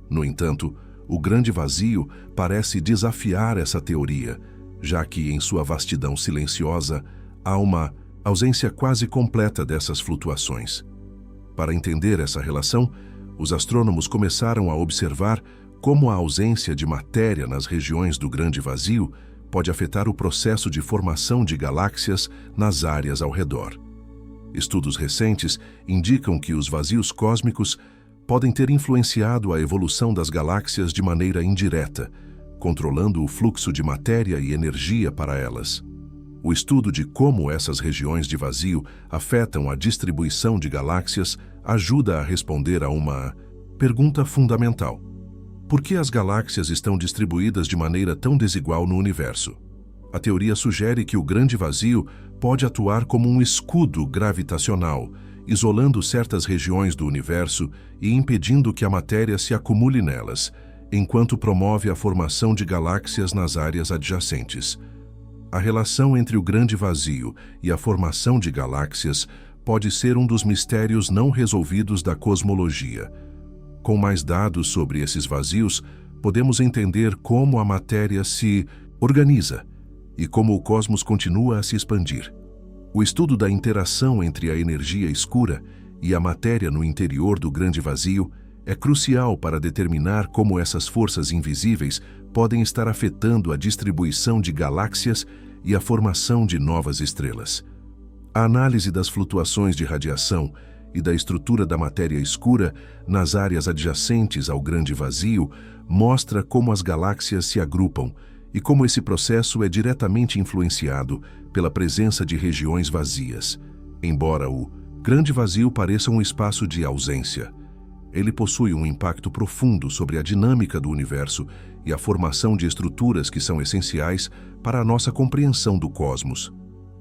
No entanto, o grande vazio parece desafiar essa teoria, já que em sua vastidão silenciosa há uma ausência quase completa dessas flutuações. Para entender essa relação, os astrônomos começaram a observar como a ausência de matéria nas regiões do grande vazio pode afetar o processo de formação de galáxias nas áreas ao redor. Estudos recentes indicam que os vazios cósmicos podem ter influenciado a evolução das galáxias de maneira indireta, controlando o fluxo de matéria e energia para elas. O estudo de como essas regiões de vazio afetam a distribuição de galáxias ajuda a responder a uma pergunta fundamental: por que as galáxias estão distribuídas de maneira tão desigual no universo? A teoria sugere que o grande vazio pode atuar como um escudo gravitacional, isolando certas regiões do universo e impedindo que a matéria se acumule nelas, enquanto promove a formação de galáxias nas áreas adjacentes. A relação entre o grande vazio e a formação de galáxias pode ser um dos mistérios não resolvidos da cosmologia. Com mais dados sobre esses vazios, podemos entender como a matéria se organiza e como o cosmos continua a se expandir. O estudo da interação entre a energia escura e a matéria no interior do grande vazio é crucial para determinar como essas forças invisíveis podem estar afetando a distribuição de galáxias e a formação de novas estrelas. A análise das flutuações de radiação e da estrutura da matéria escura nas áreas adjacentes ao grande vazio mostra como as galáxias se agrupam e como esse processo é diretamente influenciado pela presença de regiões vazias. Embora o grande vazio pareça um espaço de ausência, ele possui um impacto profundo sobre a dinâmica do universo e a formação de estruturas que são essenciais para a nossa compreensão do cosmos.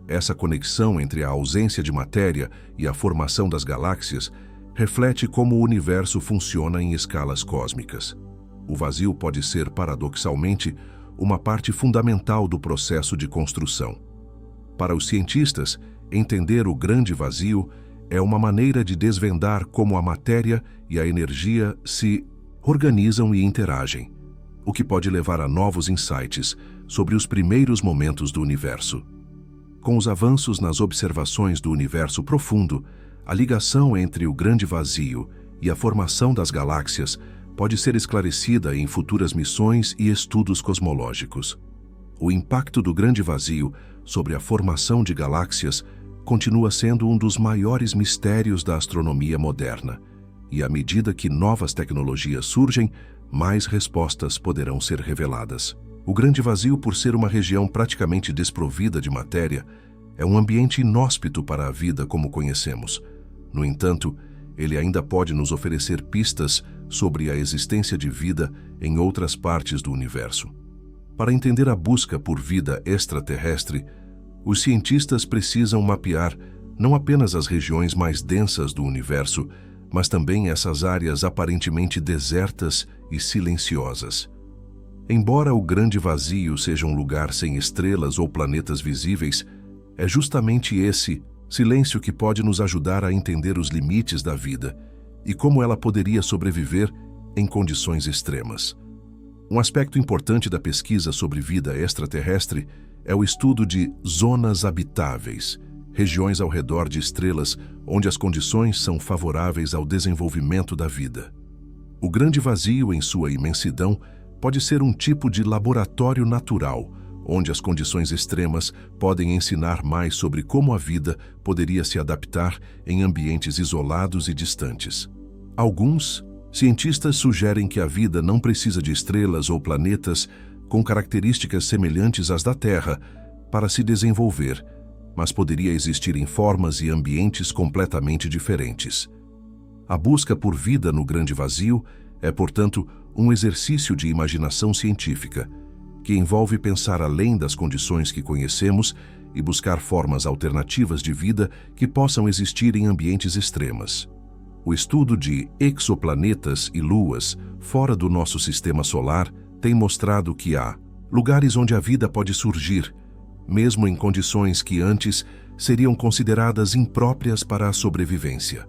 Essa conexão entre a ausência de matéria e a formação das galáxias reflete como o universo funciona em escalas cósmicas. O vazio pode ser, paradoxalmente, uma parte fundamental do processo de construção. Para os cientistas, entender o grande vazio é uma maneira de desvendar como a matéria e a energia se organizam e interagem, o que pode levar a novos insights sobre os primeiros momentos do universo. Com os avanços nas observações do universo profundo, a ligação entre o grande vazio e a formação das galáxias pode ser esclarecida em futuras missões e estudos cosmológicos. O impacto do grande vazio sobre a formação de galáxias continua sendo um dos maiores mistérios da astronomia moderna, e à medida que novas tecnologias surgem, mais respostas poderão ser reveladas. O grande vazio, por ser uma região praticamente desprovida de matéria, é um ambiente inóspito para a vida como conhecemos. No entanto, ele ainda pode nos oferecer pistas sobre a existência de vida em outras partes do universo. Para entender a busca por vida extraterrestre, os cientistas precisam mapear não apenas as regiões mais densas do universo, mas também essas áreas aparentemente desertas e silenciosas. Embora o grande vazio seja um lugar sem estrelas ou planetas visíveis, é justamente esse silêncio que pode nos ajudar a entender os limites da vida e como ela poderia sobreviver em condições extremas. Um aspecto importante da pesquisa sobre vida extraterrestre é o estudo de zonas habitáveis, regiões ao redor de estrelas onde as condições são favoráveis ao desenvolvimento da vida. O grande vazio, em sua imensidão, pode ser um tipo de laboratório natural, onde as condições extremas podem ensinar mais sobre como a vida poderia se adaptar em ambientes isolados e distantes. Alguns cientistas sugerem que a vida não precisa de estrelas ou planetas com características semelhantes às da Terra para se desenvolver, mas poderia existir em formas e ambientes completamente diferentes. A busca por vida no grande vazio é, portanto, um exercício de imaginação científica, que envolve pensar além das condições que conhecemos e buscar formas alternativas de vida que possam existir em ambientes extremas. O estudo de exoplanetas e luas fora do nosso sistema solar tem mostrado que há lugares onde a vida pode surgir, mesmo em condições que antes seriam consideradas impróprias para a sobrevivência.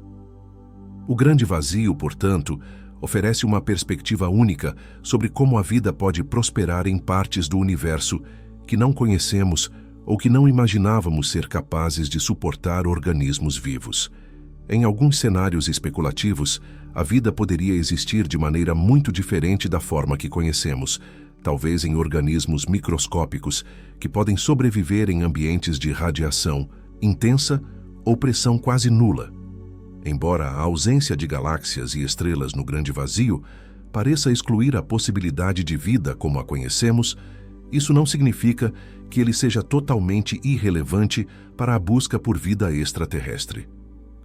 O grande vazio, portanto, oferece uma perspectiva única sobre como a vida pode prosperar em partes do universo que não conhecemos ou que não imaginávamos ser capazes de suportar organismos vivos. Em alguns cenários especulativos, a vida poderia existir de maneira muito diferente da forma que conhecemos, talvez em organismos microscópicos que podem sobreviver em ambientes de radiação intensa ou pressão quase nula. Embora a ausência de galáxias e estrelas no grande vazio pareça excluir a possibilidade de vida como a conhecemos, isso não significa que ele seja totalmente irrelevante para a busca por vida extraterrestre.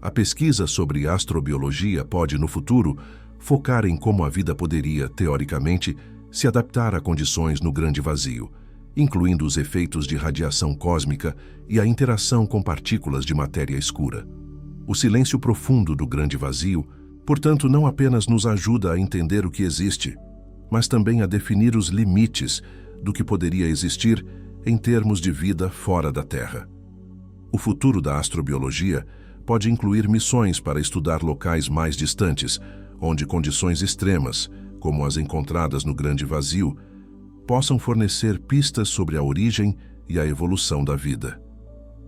A pesquisa sobre astrobiologia pode, no futuro, focar em como a vida poderia, teoricamente, se adaptar a condições no grande vazio, incluindo os efeitos de radiação cósmica e a interação com partículas de matéria escura. O silêncio profundo do grande vazio, portanto, não apenas nos ajuda a entender o que existe, mas também a definir os limites do que poderia existir em termos de vida fora da Terra. O futuro da astrobiologia pode incluir missões para estudar locais mais distantes, onde condições extremas, como as encontradas no grande vazio, possam fornecer pistas sobre a origem e a evolução da vida.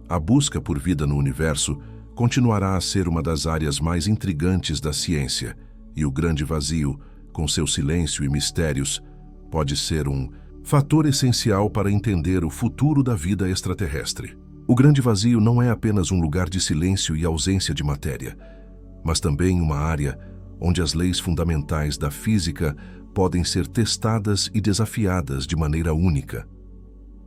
A busca por vida no universo continuará a ser uma das áreas mais intrigantes da ciência, e o grande vazio, com seu silêncio e mistérios, pode ser um fator essencial para entender o futuro da vida extraterrestre. O grande vazio não é apenas um lugar de silêncio e ausência de matéria, mas também uma área onde as leis fundamentais da física podem ser testadas e desafiadas de maneira única.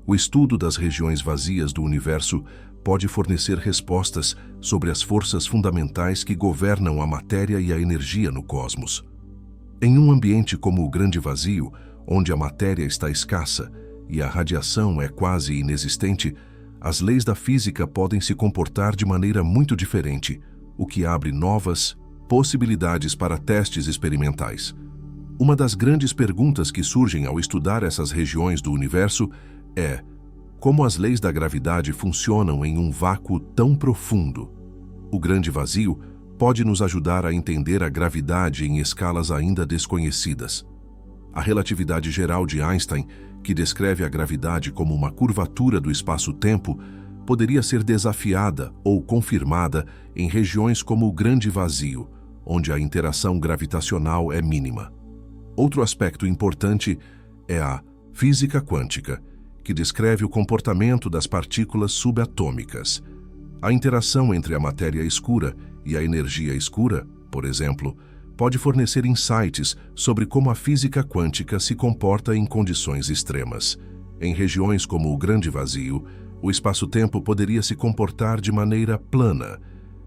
O estudo das regiões vazias do universo pode fornecer respostas sobre as forças fundamentais que governam a matéria e a energia no cosmos. Em um ambiente como o grande vazio, onde a matéria está escassa e a radiação é quase inexistente, as leis da física podem se comportar de maneira muito diferente, o que abre novas possibilidades para testes experimentais. Uma das grandes perguntas que surgem ao estudar essas regiões do universo é: como as leis da gravidade funcionam em um vácuo tão profundo? O grande vazio pode nos ajudar a entender a gravidade em escalas ainda desconhecidas. A relatividade geral de Einstein, que descreve a gravidade como uma curvatura do espaço-tempo, poderia ser desafiada ou confirmada em regiões como o grande vazio, onde a interação gravitacional é mínima. Outro aspecto importante é a física quântica, que descreve o comportamento das partículas subatômicas. A interação entre a matéria escura e a energia escura, por exemplo, pode fornecer insights sobre como a física quântica se comporta em condições extremas. Em regiões como o grande vazio, o espaço-tempo poderia se comportar de maneira plana,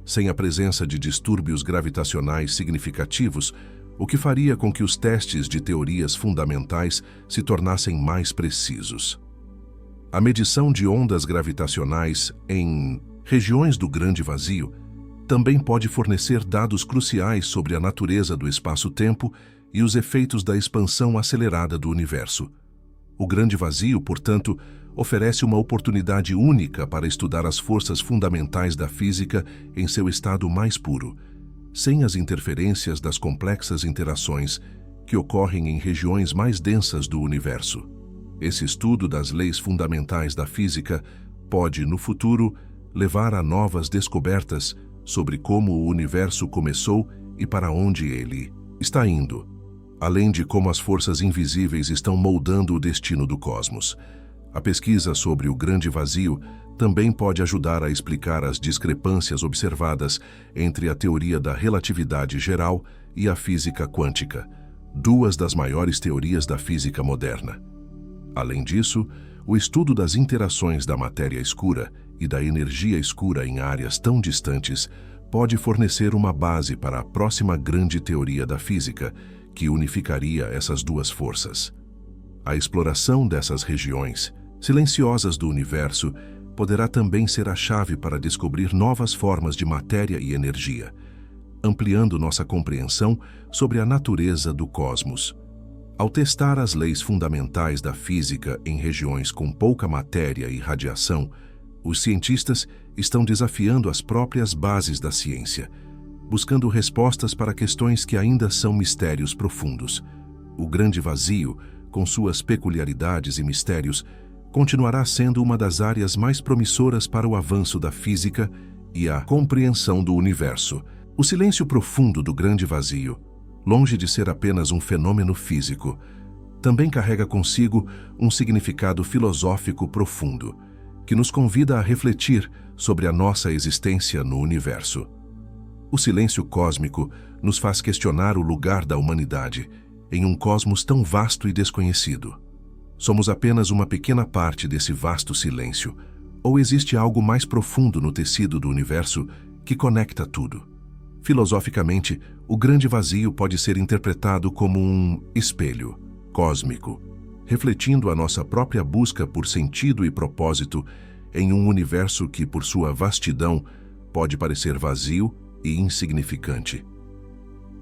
sem a presença de distúrbios gravitacionais significativos, o que faria com que os testes de teorias fundamentais se tornassem mais precisos. A medição de ondas gravitacionais em regiões do grande vazio também pode fornecer dados cruciais sobre a natureza do espaço-tempo e os efeitos da expansão acelerada do universo. O grande vazio, portanto, oferece uma oportunidade única para estudar as forças fundamentais da física em seu estado mais puro, sem as interferências das complexas interações que ocorrem em regiões mais densas do universo. Esse estudo das leis fundamentais da física pode, no futuro, levar a novas descobertas sobre como o universo começou e para onde ele está indo, além de como as forças invisíveis estão moldando o destino do cosmos. A pesquisa sobre o grande vazio também pode ajudar a explicar as discrepâncias observadas entre a teoria da relatividade geral e a física quântica, duas das maiores teorias da física moderna. Além disso, o estudo das interações da matéria escura e da energia escura em áreas tão distantes pode fornecer uma base para a próxima grande teoria da física, que unificaria essas duas forças. A exploração dessas regiões silenciosas do universo poderá também ser a chave para descobrir novas formas de matéria e energia, ampliando nossa compreensão sobre a natureza do cosmos. Ao testar as leis fundamentais da física em regiões com pouca matéria e radiação, os cientistas estão desafiando as próprias bases da ciência, buscando respostas para questões que ainda são mistérios profundos. O grande vazio, com suas peculiaridades e mistérios, continuará sendo uma das áreas mais promissoras para o avanço da física e a compreensão do universo. O silêncio profundo do grande vazio, longe de ser apenas um fenômeno físico, também carrega consigo um significado filosófico profundo, que nos convida a refletir sobre a nossa existência no universo. O silêncio cósmico nos faz questionar o lugar da humanidade em um cosmos tão vasto e desconhecido. Somos apenas uma pequena parte desse vasto silêncio, ou existe algo mais profundo no tecido do universo que conecta tudo? Filosoficamente, o grande vazio pode ser interpretado como um espelho cósmico, refletindo a nossa própria busca por sentido e propósito em um universo que, por sua vastidão, pode parecer vazio e insignificante.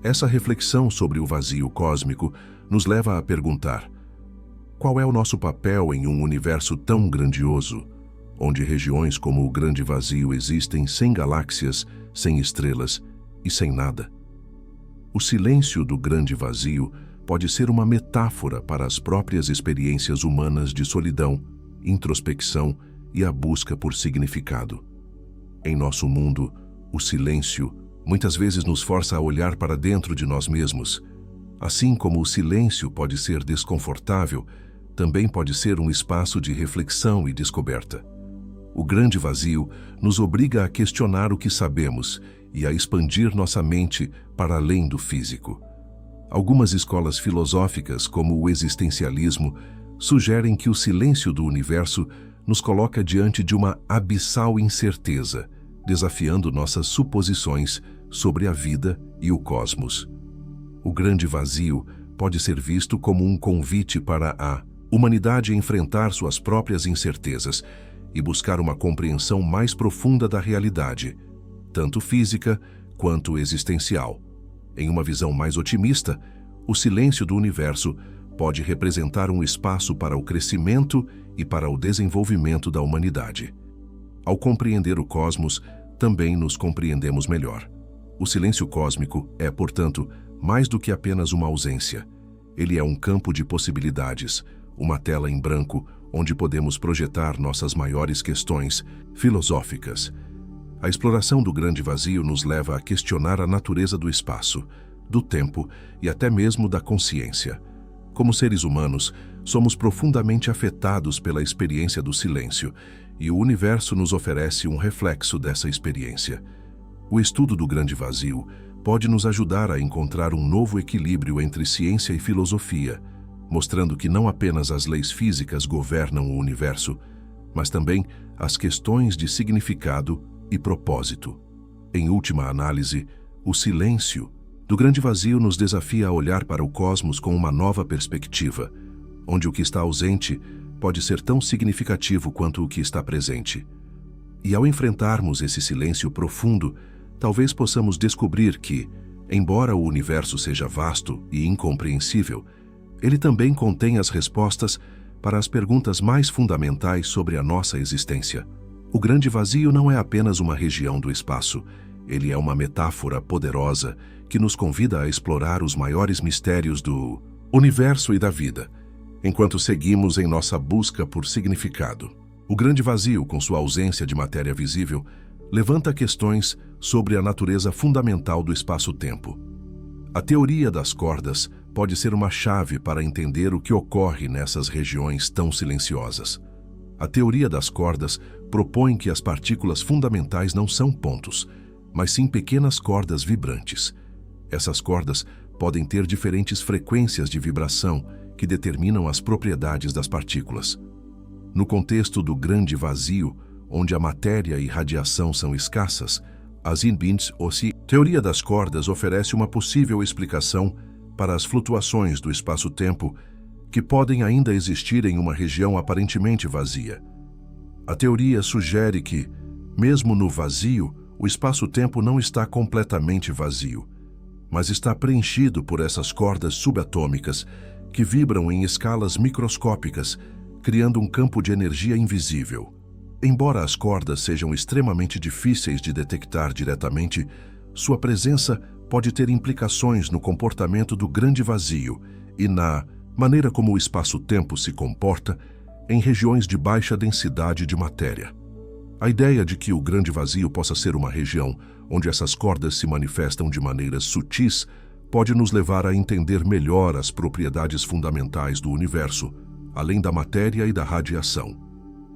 Essa reflexão sobre o vazio cósmico nos leva a perguntar: qual é o nosso papel em um universo tão grandioso, onde regiões como o grande vazio existem sem galáxias, sem estrelas e sem nada? O silêncio do grande vazio pode ser uma metáfora para as próprias experiências humanas de solidão, introspecção e a busca por significado. Em nosso mundo, o silêncio muitas vezes nos força a olhar para dentro de nós mesmos. Assim como o silêncio pode ser desconfortável, também pode ser um espaço de reflexão e descoberta. O grande vazio nos obriga a questionar o que sabemos e a expandir nossa mente para além do físico. Algumas escolas filosóficas, como o existencialismo, sugerem que o silêncio do universo nos coloca diante de uma abissal incerteza, desafiando nossas suposições sobre a vida e o cosmos. O grande vazio pode ser visto como um convite para a humanidade enfrentar suas próprias incertezas e buscar uma compreensão mais profunda da realidade, tanto física quanto existencial. Em uma visão mais otimista, o silêncio do universo pode representar um espaço para o crescimento e para o desenvolvimento da humanidade. Ao compreender o cosmos, também nos compreendemos melhor. O silêncio cósmico é, portanto, mais do que apenas uma ausência. Ele é um campo de possibilidades, uma tela em branco onde podemos projetar nossas maiores questões filosóficas. A exploração do grande vazio nos leva a questionar a natureza do espaço, do tempo e até mesmo da consciência. Como seres humanos, somos profundamente afetados pela experiência do silêncio, e o universo nos oferece um reflexo dessa experiência. O estudo do grande vazio pode nos ajudar a encontrar um novo equilíbrio entre ciência e filosofia, mostrando que não apenas as leis físicas governam o universo, mas também as questões de significado e propósito. Em última análise, o silêncio do grande vazio nos desafia a olhar para o cosmos com uma nova perspectiva, onde o que está ausente pode ser tão significativo quanto o que está presente. E ao enfrentarmos esse silêncio profundo, talvez possamos descobrir que, embora o universo seja vasto e incompreensível, ele também contém as respostas para as perguntas mais fundamentais sobre a nossa existência. O grande vazio não é apenas uma região do espaço, ele é uma metáfora poderosa que nos convida a explorar os maiores mistérios do universo e da vida, enquanto seguimos em nossa busca por significado. O grande vazio, com sua ausência de matéria visível, levanta questões sobre a natureza fundamental do espaço-tempo. A teoria das cordas pode ser uma chave para entender o que ocorre nessas regiões tão silenciosas. A teoria das cordas propõe que as partículas fundamentais não são pontos, mas sim pequenas cordas vibrantes. Essas cordas podem ter diferentes frequências de vibração que determinam as propriedades das partículas. No contexto do grande vazio, onde a matéria e radiação são escassas, a teoria das cordas oferece uma possível explicação para as flutuações do espaço-tempo que podem ainda existir em uma região aparentemente vazia. A teoria sugere que, mesmo no vazio, o espaço-tempo não está completamente vazio, mas está preenchido por essas cordas subatômicas que vibram em escalas microscópicas, criando um campo de energia invisível. Embora as cordas sejam extremamente difíceis de detectar diretamente, sua presença pode ter implicações no comportamento do grande vazio e na maneira como o espaço-tempo se comporta em regiões de baixa densidade de matéria. A ideia de que o grande vazio possa ser uma região onde essas cordas se manifestam de maneiras sutis pode nos levar a entender melhor as propriedades fundamentais do universo, além da matéria e da radiação.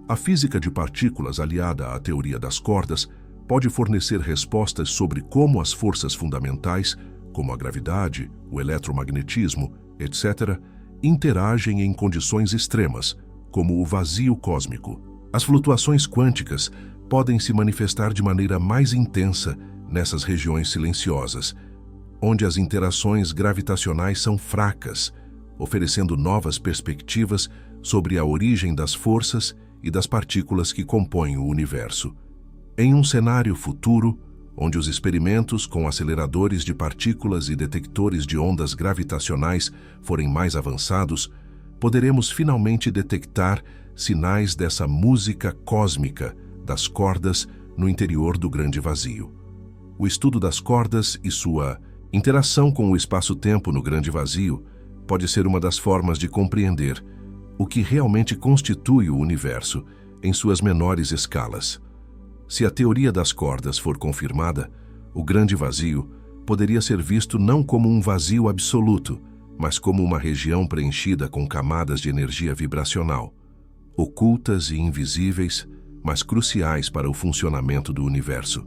A física de partículas aliada à teoria das cordas pode fornecer respostas sobre como as forças fundamentais, como a gravidade, o eletromagnetismo, etc., interagem em condições extremas, como o vazio cósmico. As flutuações quânticas podem se manifestar de maneira mais intensa nessas regiões silenciosas, onde as interações gravitacionais são fracas, oferecendo novas perspectivas sobre a origem das forças e das partículas que compõem o universo. Em um cenário futuro, onde os experimentos com aceleradores de partículas e detectores de ondas gravitacionais forem mais avançados, poderemos finalmente detectar sinais dessa música cósmica das cordas no interior do grande vazio. O estudo das cordas e sua interação com o espaço-tempo no grande vazio pode ser uma das formas de compreender o que realmente constitui o universo em suas menores escalas. Se a teoria das cordas for confirmada, o grande vazio poderia ser visto não como um vazio absoluto, mas como uma região preenchida com camadas de energia vibracional, ocultas e invisíveis, mas cruciais para o funcionamento do universo.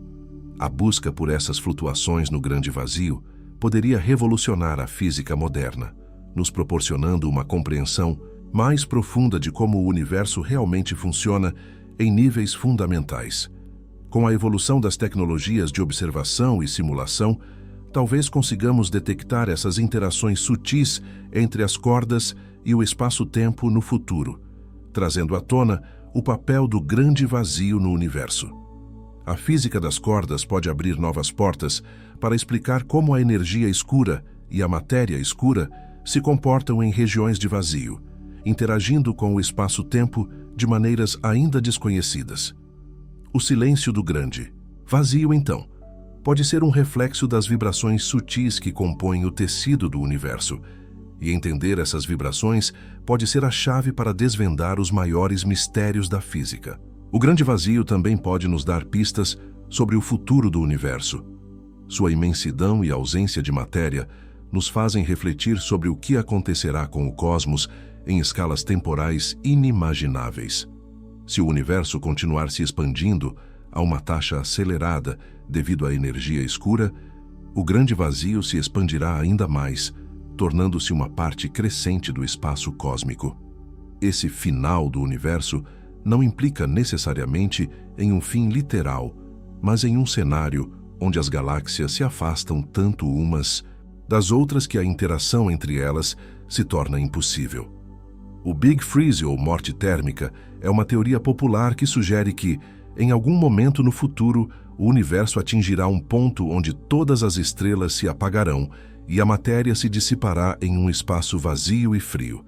A busca por essas flutuações no grande vazio poderia revolucionar a física moderna, nos proporcionando uma compreensão mais profunda de como o universo realmente funciona em níveis fundamentais. Com a evolução das tecnologias de observação e simulação, talvez consigamos detectar essas interações sutis entre as cordas e o espaço-tempo no futuro, trazendo à tona o papel do grande vazio no universo. A física das cordas pode abrir novas portas para explicar como a energia escura e a matéria escura se comportam em regiões de vazio, interagindo com o espaço-tempo de maneiras ainda desconhecidas. O silêncio do grande vazio, então, pode ser um reflexo das vibrações sutis que compõem o tecido do universo, e entender essas vibrações pode ser a chave para desvendar os maiores mistérios da física. O grande vazio também pode nos dar pistas sobre o futuro do universo. Sua imensidão e ausência de matéria nos fazem refletir sobre o que acontecerá com o cosmos em escalas temporais inimagináveis. Se o universo continuar se expandindo a uma taxa acelerada devido à energia escura, o grande vazio se expandirá ainda mais, tornando-se uma parte crescente do espaço cósmico. Esse final do universo não implica necessariamente em um fim literal, mas em um cenário onde as galáxias se afastam tanto umas das outras que a interação entre elas se torna impossível. O Big Freeze, ou morte térmica, é uma teoria popular que sugere que, em algum momento no futuro, o universo atingirá um ponto onde todas as estrelas se apagarão e a matéria se dissipará em um espaço vazio e frio.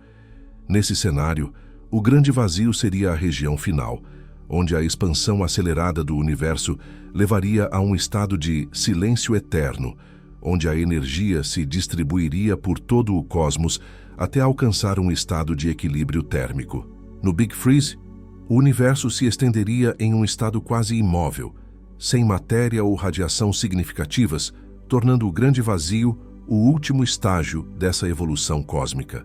Nesse cenário, o grande vazio seria a região final, onde a expansão acelerada do universo levaria a um estado de silêncio eterno, onde a energia se distribuiria por todo o cosmos até alcançar um estado de equilíbrio térmico. No Big Freeze, o universo se estenderia em um estado quase imóvel, sem matéria ou radiação significativas, tornando o grande vazio o último estágio dessa evolução cósmica.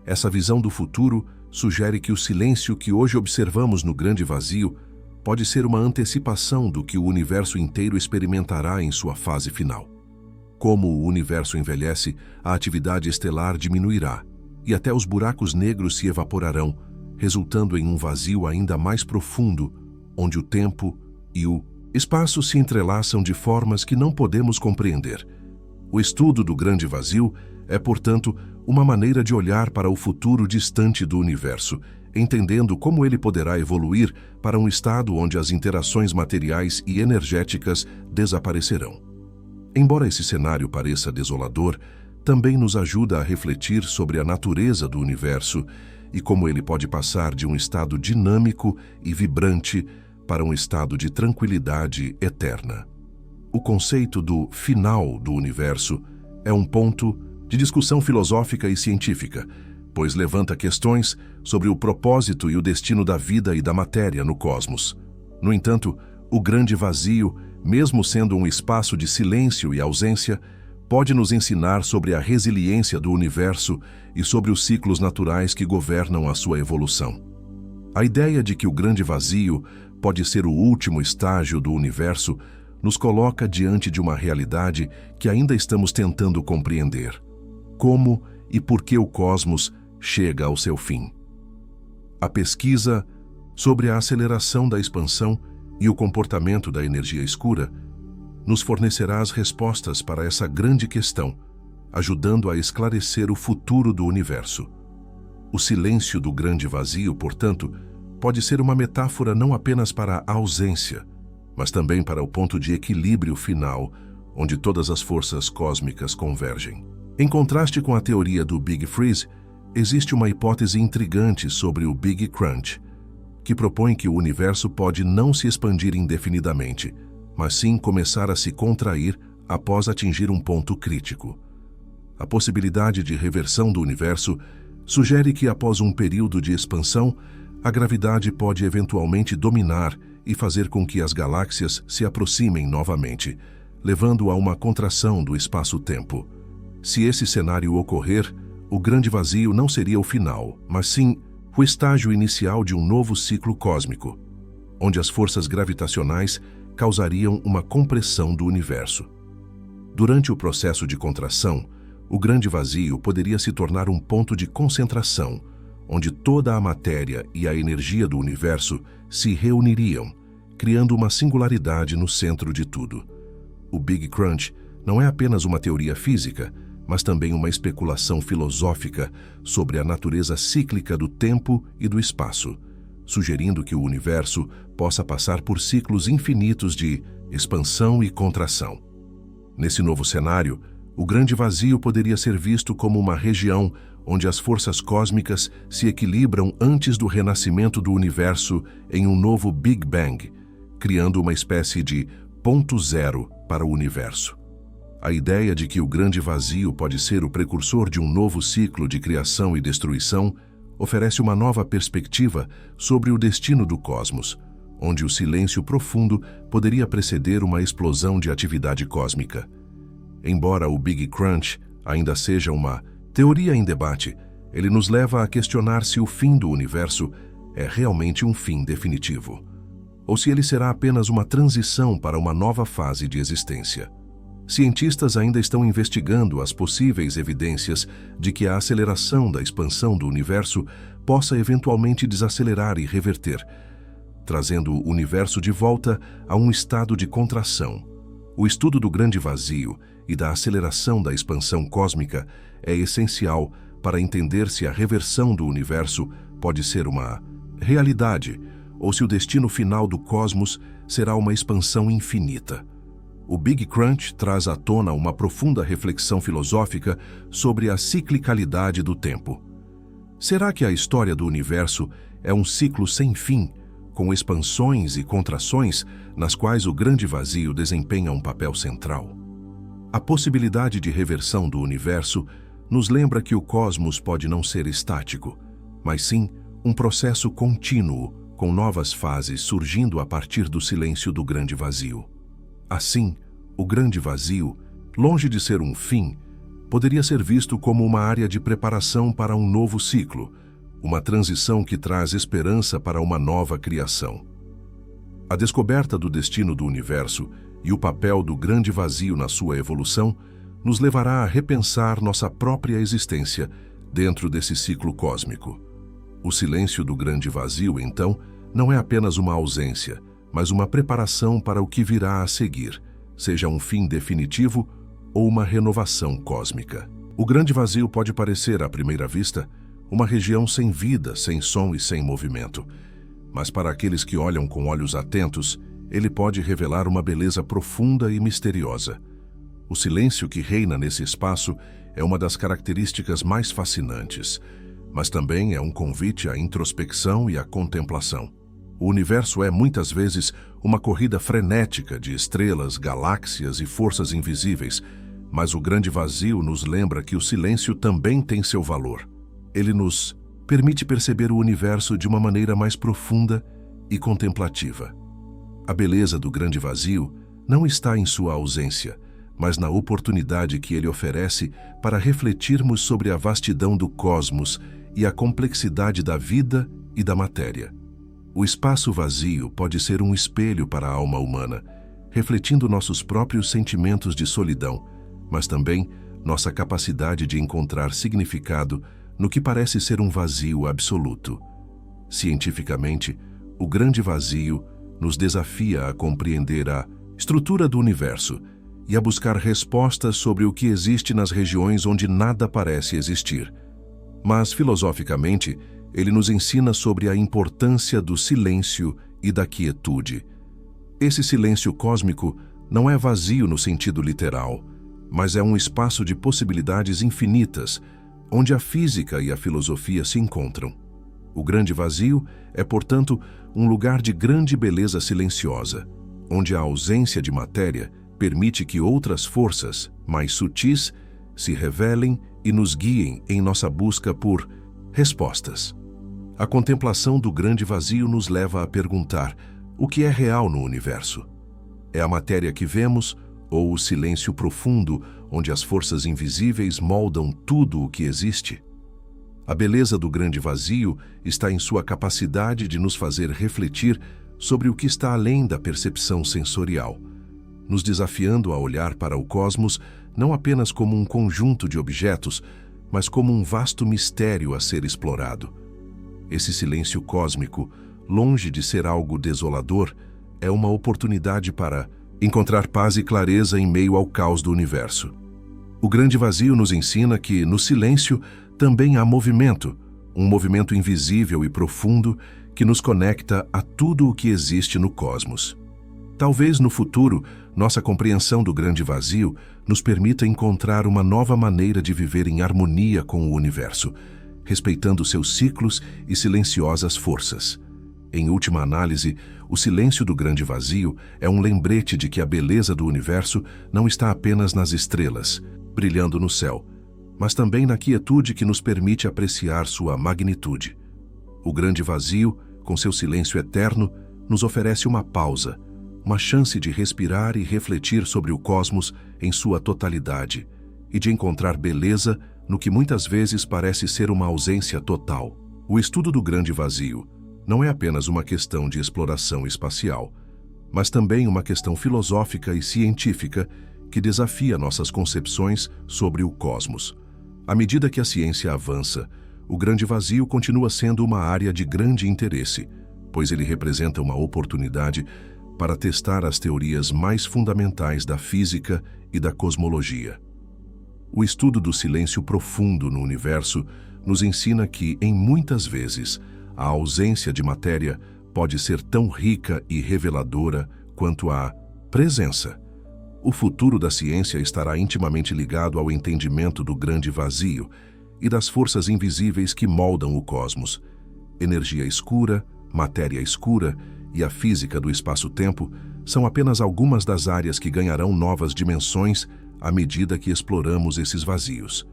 Essa visão do futuro sugere que o silêncio que hoje observamos no grande vazio pode ser uma antecipação do que o universo inteiro experimentará em sua fase final. Como o universo envelhece, a atividade estelar diminuirá, e até os buracos negros se evaporarão, resultando em um vazio ainda mais profundo, onde o tempo e o espaço se entrelaçam de formas que não podemos compreender. O estudo do grande vazio é, portanto, uma maneira de olhar para o futuro distante do universo, entendendo como ele poderá evoluir para um estado onde as interações materiais e energéticas desaparecerão. Embora esse cenário pareça desolador, também nos ajuda a refletir sobre a natureza do universo e como ele pode passar de um estado dinâmico e vibrante para um estado de tranquilidade eterna. O conceito do final do universo é um ponto de discussão filosófica e científica, pois levanta questões sobre o propósito e o destino da vida e da matéria no cosmos. No entanto, o grande vazio, mesmo sendo um espaço de silêncio e ausência, pode nos ensinar sobre a resiliência do universo e sobre os ciclos naturais que governam a sua evolução. A ideia de que o grande vazio pode ser o último estágio do universo nos coloca diante de uma realidade que ainda estamos tentando compreender. Como e por que o cosmos chega ao seu fim? A pesquisa sobre a aceleração da expansão e o comportamento da energia escura nos fornecerá as respostas para essa grande questão, ajudando a esclarecer o futuro do universo. O silêncio do grande vazio, portanto, pode ser uma metáfora não apenas para a ausência, mas também para o ponto de equilíbrio final, onde todas as forças cósmicas convergem. Em contraste com a teoria do Big Freeze, existe uma hipótese intrigante sobre o Big Crunch, que propõe que o universo pode não se expandir indefinidamente, mas sim começar a se contrair após atingir um ponto crítico. A possibilidade de reversão do universo sugere que, após um período de expansão, a gravidade pode eventualmente dominar e fazer com que as galáxias se aproximem novamente, levando a uma contração do espaço-tempo. Se esse cenário ocorrer, o grande vazio não seria o final, mas sim o estágio inicial de um novo ciclo cósmico, onde as forças gravitacionais causariam uma compressão do universo. Durante o processo de contração, o grande vazio poderia se tornar um ponto de concentração, onde toda a matéria e a energia do universo se reuniriam, criando uma singularidade no centro de tudo. O Big Crunch não é apenas uma teoria física, mas também uma especulação filosófica sobre a natureza cíclica do tempo e do espaço, sugerindo que o universo possa passar por ciclos infinitos de expansão e contração. Nesse novo cenário, o grande vazio poderia ser visto como uma região onde as forças cósmicas se equilibram antes do renascimento do universo em um novo Big Bang, criando uma espécie de ponto zero para o universo. A ideia de que o grande vazio pode ser o precursor de um novo ciclo de criação e destruição oferece uma nova perspectiva sobre o destino do cosmos, onde o silêncio profundo poderia preceder uma explosão de atividade cósmica. Embora o Big Crunch ainda seja uma teoria em debate, ele nos leva a questionar se o fim do universo é realmente um fim definitivo, ou se ele será apenas uma transição para uma nova fase de existência. Cientistas ainda estão investigando as possíveis evidências de que a aceleração da expansão do universo possa eventualmente desacelerar e reverter, trazendo o universo de volta a um estado de contração. O estudo do grande vazio e da aceleração da expansão cósmica é essencial para entender se a reversão do universo pode ser uma realidade ou se o destino final do cosmos será uma expansão infinita. O Big Crunch traz à tona uma profunda reflexão filosófica sobre a ciclicalidade do tempo. Será que a história do universo é um ciclo sem fim, com expansões e contrações nas quais o grande vazio desempenha um papel central? A possibilidade de reversão do universo nos lembra que o cosmos pode não ser estático, mas sim um processo contínuo, com novas fases surgindo a partir do silêncio do grande vazio. Assim, o grande vazio, longe de ser um fim, poderia ser visto como uma área de preparação para um novo ciclo, uma transição que traz esperança para uma nova criação. A descoberta do destino do universo e o papel do grande vazio na sua evolução nos levará a repensar nossa própria existência dentro desse ciclo cósmico. O silêncio do grande vazio, então, não é apenas uma ausência, mas uma preparação para o que virá a seguir, seja um fim definitivo ou uma renovação cósmica. O grande vazio pode parecer, à primeira vista, uma região sem vida, sem som e sem movimento. Mas para aqueles que olham com olhos atentos, ele pode revelar uma beleza profunda e misteriosa. O silêncio que reina nesse espaço é uma das características mais fascinantes, mas também é um convite à introspecção e à contemplação. O universo é, muitas vezes, uma corrida frenética de estrelas, galáxias e forças invisíveis, mas o grande vazio nos lembra que o silêncio também tem seu valor. Ele nos permite perceber o universo de uma maneira mais profunda e contemplativa. A beleza do grande vazio não está em sua ausência, mas na oportunidade que ele oferece para refletirmos sobre a vastidão do cosmos e a complexidade da vida e da matéria. O espaço vazio pode ser um espelho para a alma humana, refletindo nossos próprios sentimentos de solidão, mas também nossa capacidade de encontrar significado no que parece ser um vazio absoluto. Cientificamente, o grande vazio nos desafia a compreender a estrutura do universo e a buscar respostas sobre o que existe nas regiões onde nada parece existir. Mas, filosoficamente, ele nos ensina sobre a importância do silêncio e da quietude. Esse silêncio cósmico não é vazio no sentido literal, mas é um espaço de possibilidades infinitas, onde a física e a filosofia se encontram. O grande vazio é, portanto, um lugar de grande beleza silenciosa, onde a ausência de matéria permite que outras forças, mais sutis, se revelem e nos guiem em nossa busca por respostas. A contemplação do grande vazio nos leva a perguntar o que é real no universo. É a matéria que vemos ou o silêncio profundo onde as forças invisíveis moldam tudo o que existe? A beleza do grande vazio está em sua capacidade de nos fazer refletir sobre o que está além da percepção sensorial, nos desafiando a olhar para o cosmos não apenas como um conjunto de objetos, mas como um vasto mistério a ser explorado. Esse silêncio cósmico, longe de ser algo desolador, é uma oportunidade para encontrar paz e clareza em meio ao caos do universo. O grande vazio nos ensina que, no silêncio, também há movimento, um movimento invisível e profundo que nos conecta a tudo o que existe no cosmos. Talvez no futuro, nossa compreensão do grande vazio nos permita encontrar uma nova maneira de viver em harmonia com o universo, respeitando seus ciclos e silenciosas forças. Em última análise, o silêncio do grande vazio é um lembrete de que a beleza do universo não está apenas nas estrelas, brilhando no céu, mas também na quietude que nos permite apreciar sua magnitude. O grande vazio, com seu silêncio eterno, nos oferece uma pausa, uma chance de respirar e refletir sobre o cosmos em sua totalidade e de encontrar beleza no que muitas vezes parece ser uma ausência total. O estudo do grande vazio não é apenas uma questão de exploração espacial, mas também uma questão filosófica e científica que desafia nossas concepções sobre o cosmos. À medida que a ciência avança, o grande vazio continua sendo uma área de grande interesse, pois ele representa uma oportunidade para testar as teorias mais fundamentais da física e da cosmologia. O estudo do silêncio profundo no universo nos ensina que, em muitas vezes, a ausência de matéria pode ser tão rica e reveladora quanto a presença. O futuro da ciência estará intimamente ligado ao entendimento do grande vazio e das forças invisíveis que moldam o cosmos. Energia escura, matéria escura e a física do espaço-tempo são apenas algumas das áreas que ganharão novas dimensões à medida que exploramos esses vazios.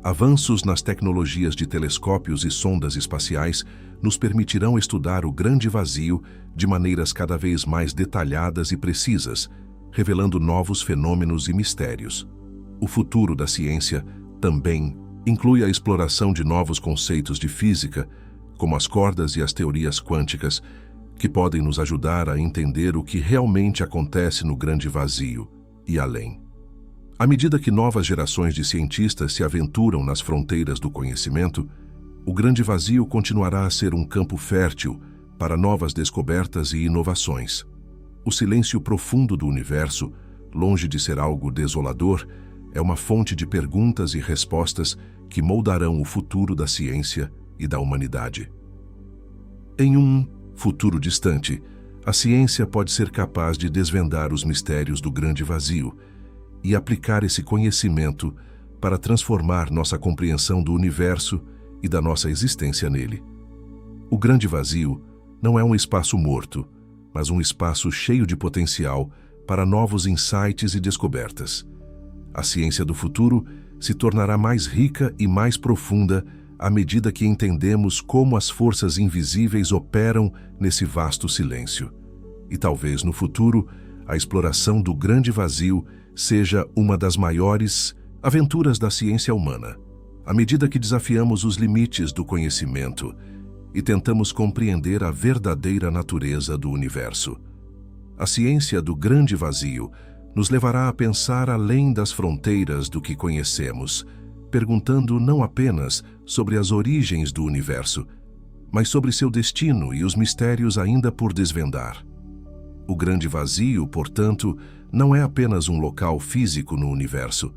Avanços nas tecnologias de telescópios e sondas espaciais nos permitirão estudar o grande vazio de maneiras cada vez mais detalhadas e precisas, revelando novos fenômenos e mistérios. O futuro da ciência também inclui a exploração de novos conceitos de física, como as cordas e as teorias quânticas, que podem nos ajudar a entender o que realmente acontece no grande vazio e além. À medida que novas gerações de cientistas se aventuram nas fronteiras do conhecimento, o grande vazio continuará a ser um campo fértil para novas descobertas e inovações. O silêncio profundo do universo, longe de ser algo desolador, é uma fonte de perguntas e respostas que moldarão o futuro da ciência e da humanidade. Em um futuro distante, a ciência pode ser capaz de desvendar os mistérios do grande vazio e aplicar esse conhecimento para transformar nossa compreensão do universo e da nossa existência nele. O grande vazio não é um espaço morto, mas um espaço cheio de potencial para novos insights e descobertas. A ciência do futuro se tornará mais rica e mais profunda à medida que entendemos como as forças invisíveis operam nesse vasto silêncio. E talvez no futuro, a exploração do grande vazio seja uma das maiores aventuras da ciência humana, à medida que desafiamos os limites do conhecimento e tentamos compreender a verdadeira natureza do universo. A ciência do grande vazio nos levará a pensar além das fronteiras do que conhecemos, perguntando não apenas sobre as origens do universo, mas sobre seu destino e os mistérios ainda por desvendar. O grande vazio, portanto, não é apenas um local físico no universo,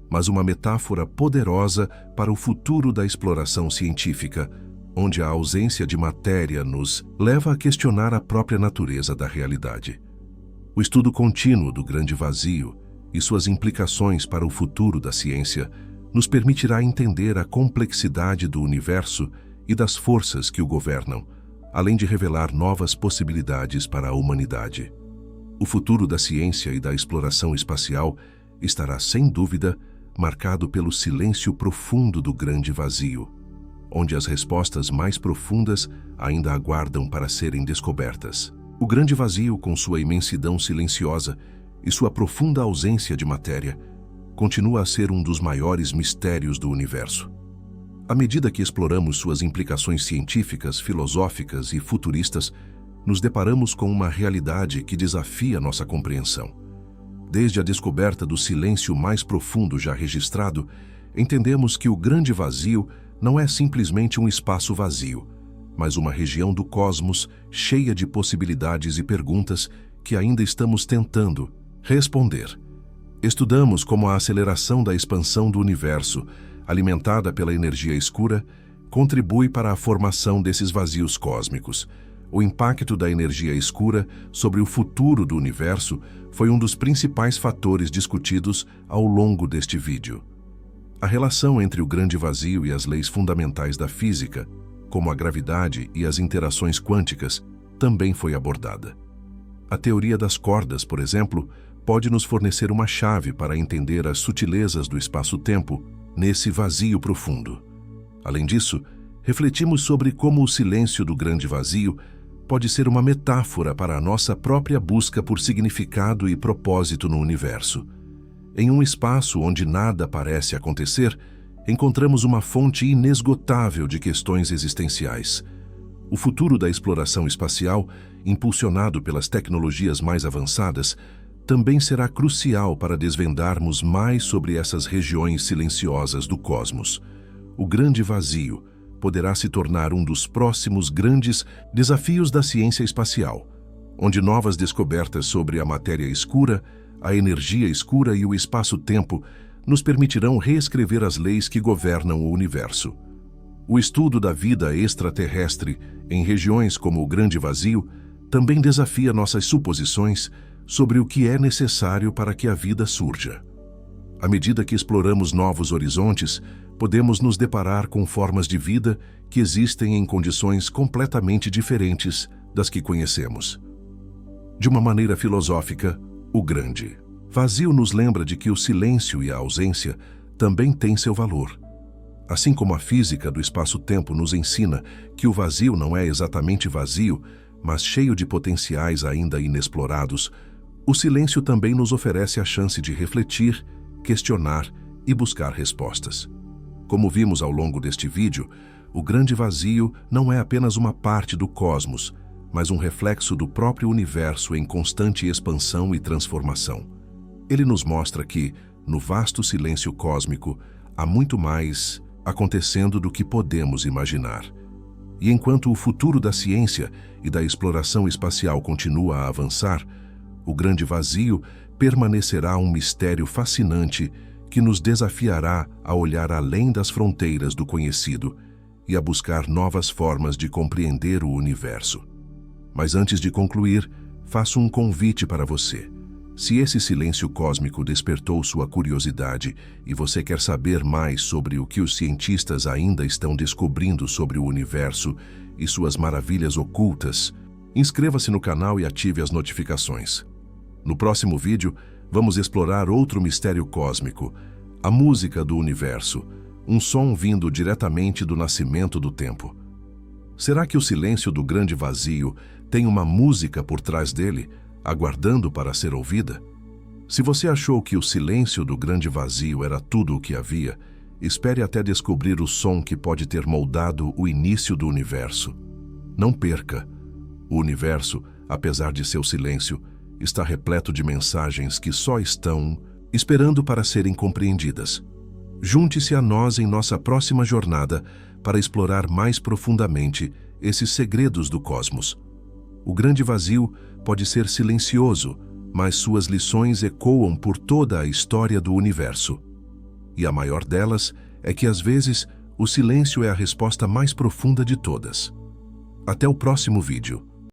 mas uma metáfora poderosa para o futuro da exploração científica, onde a ausência de matéria nos leva a questionar a própria natureza da realidade. O estudo contínuo do grande vazio e suas implicações para o futuro da ciência nos permitirá entender a complexidade do universo e das forças que o governam, além de revelar novas possibilidades para a humanidade. O futuro da ciência e da exploração espacial estará, sem dúvida, marcado pelo silêncio profundo do grande vazio, onde as respostas mais profundas ainda aguardam para serem descobertas. O grande vazio, com sua imensidão silenciosa e sua profunda ausência de matéria, continua a ser um dos maiores mistérios do universo. À medida que exploramos suas implicações científicas, filosóficas e futuristas, nos deparamos com uma realidade que desafia nossa compreensão. Desde a descoberta do silêncio mais profundo já registrado, entendemos que o grande vazio não é simplesmente um espaço vazio, mas uma região do cosmos cheia de possibilidades e perguntas que ainda estamos tentando responder. Estudamos como a aceleração da expansão do universo, alimentada pela energia escura, contribui para a formação desses vazios cósmicos. O impacto da energia escura sobre o futuro do universo foi um dos principais fatores discutidos ao longo deste vídeo. A relação entre o grande vazio e as leis fundamentais da física, como a gravidade e as interações quânticas, também foi abordada. A teoria das cordas, por exemplo, pode nos fornecer uma chave para entender as sutilezas do espaço-tempo nesse vazio profundo. Além disso, refletimos sobre como o silêncio do grande vazio pode ser uma metáfora para a nossa própria busca por significado e propósito no universo. Em um espaço onde nada parece acontecer, encontramos uma fonte inesgotável de questões existenciais. O futuro da exploração espacial, impulsionado pelas tecnologias mais avançadas, também será crucial para desvendarmos mais sobre essas regiões silenciosas do cosmos. O grande vazio poderá se tornar um dos próximos grandes desafios da ciência espacial, onde novas descobertas sobre a matéria escura, a energia escura e o espaço-tempo nos permitirão reescrever as leis que governam o universo. O estudo da vida extraterrestre em regiões como o grande vazio também desafia nossas suposições sobre o que é necessário para que a vida surja. À medida que exploramos novos horizontes, podemos nos deparar com formas de vida que existem em condições completamente diferentes das que conhecemos. De uma maneira filosófica, o grande vazio nos lembra de que o silêncio e a ausência também têm seu valor. Assim como a física do espaço-tempo nos ensina que o vazio não é exatamente vazio, mas cheio de potenciais ainda inexplorados, o silêncio também nos oferece a chance de refletir, questionar e buscar respostas. Como vimos ao longo deste vídeo, o grande vazio não é apenas uma parte do cosmos, mas um reflexo do próprio universo em constante expansão e transformação. Ele nos mostra que, no vasto silêncio cósmico, há muito mais acontecendo do que podemos imaginar. E enquanto o futuro da ciência e da exploração espacial continua a avançar, o grande vazio permanecerá um mistério fascinante que nos desafiará a olhar além das fronteiras do conhecido e a buscar novas formas de compreender o universo. Mas antes de concluir, faço um convite para você. Se esse silêncio cósmico despertou sua curiosidade e você quer saber mais sobre o que os cientistas ainda estão descobrindo sobre o universo e suas maravilhas ocultas, inscreva-se no canal e ative as notificações. No próximo vídeo, vamos explorar outro mistério cósmico, a música do universo, um som vindo diretamente do nascimento do tempo. Será que o silêncio do grande vazio tem uma música por trás dele, aguardando para ser ouvida? Se você achou que o silêncio do grande vazio era tudo o que havia, espere até descobrir o som que pode ter moldado o início do universo. Não perca. O universo, apesar de seu silêncio, está repleto de mensagens que só estão esperando para serem compreendidas. Junte-se a nós em nossa próxima jornada para explorar mais profundamente esses segredos do cosmos. O grande vazio pode ser silencioso, mas suas lições ecoam por toda a história do universo. E a maior delas é que, às vezes, o silêncio é a resposta mais profunda de todas. Até o próximo vídeo.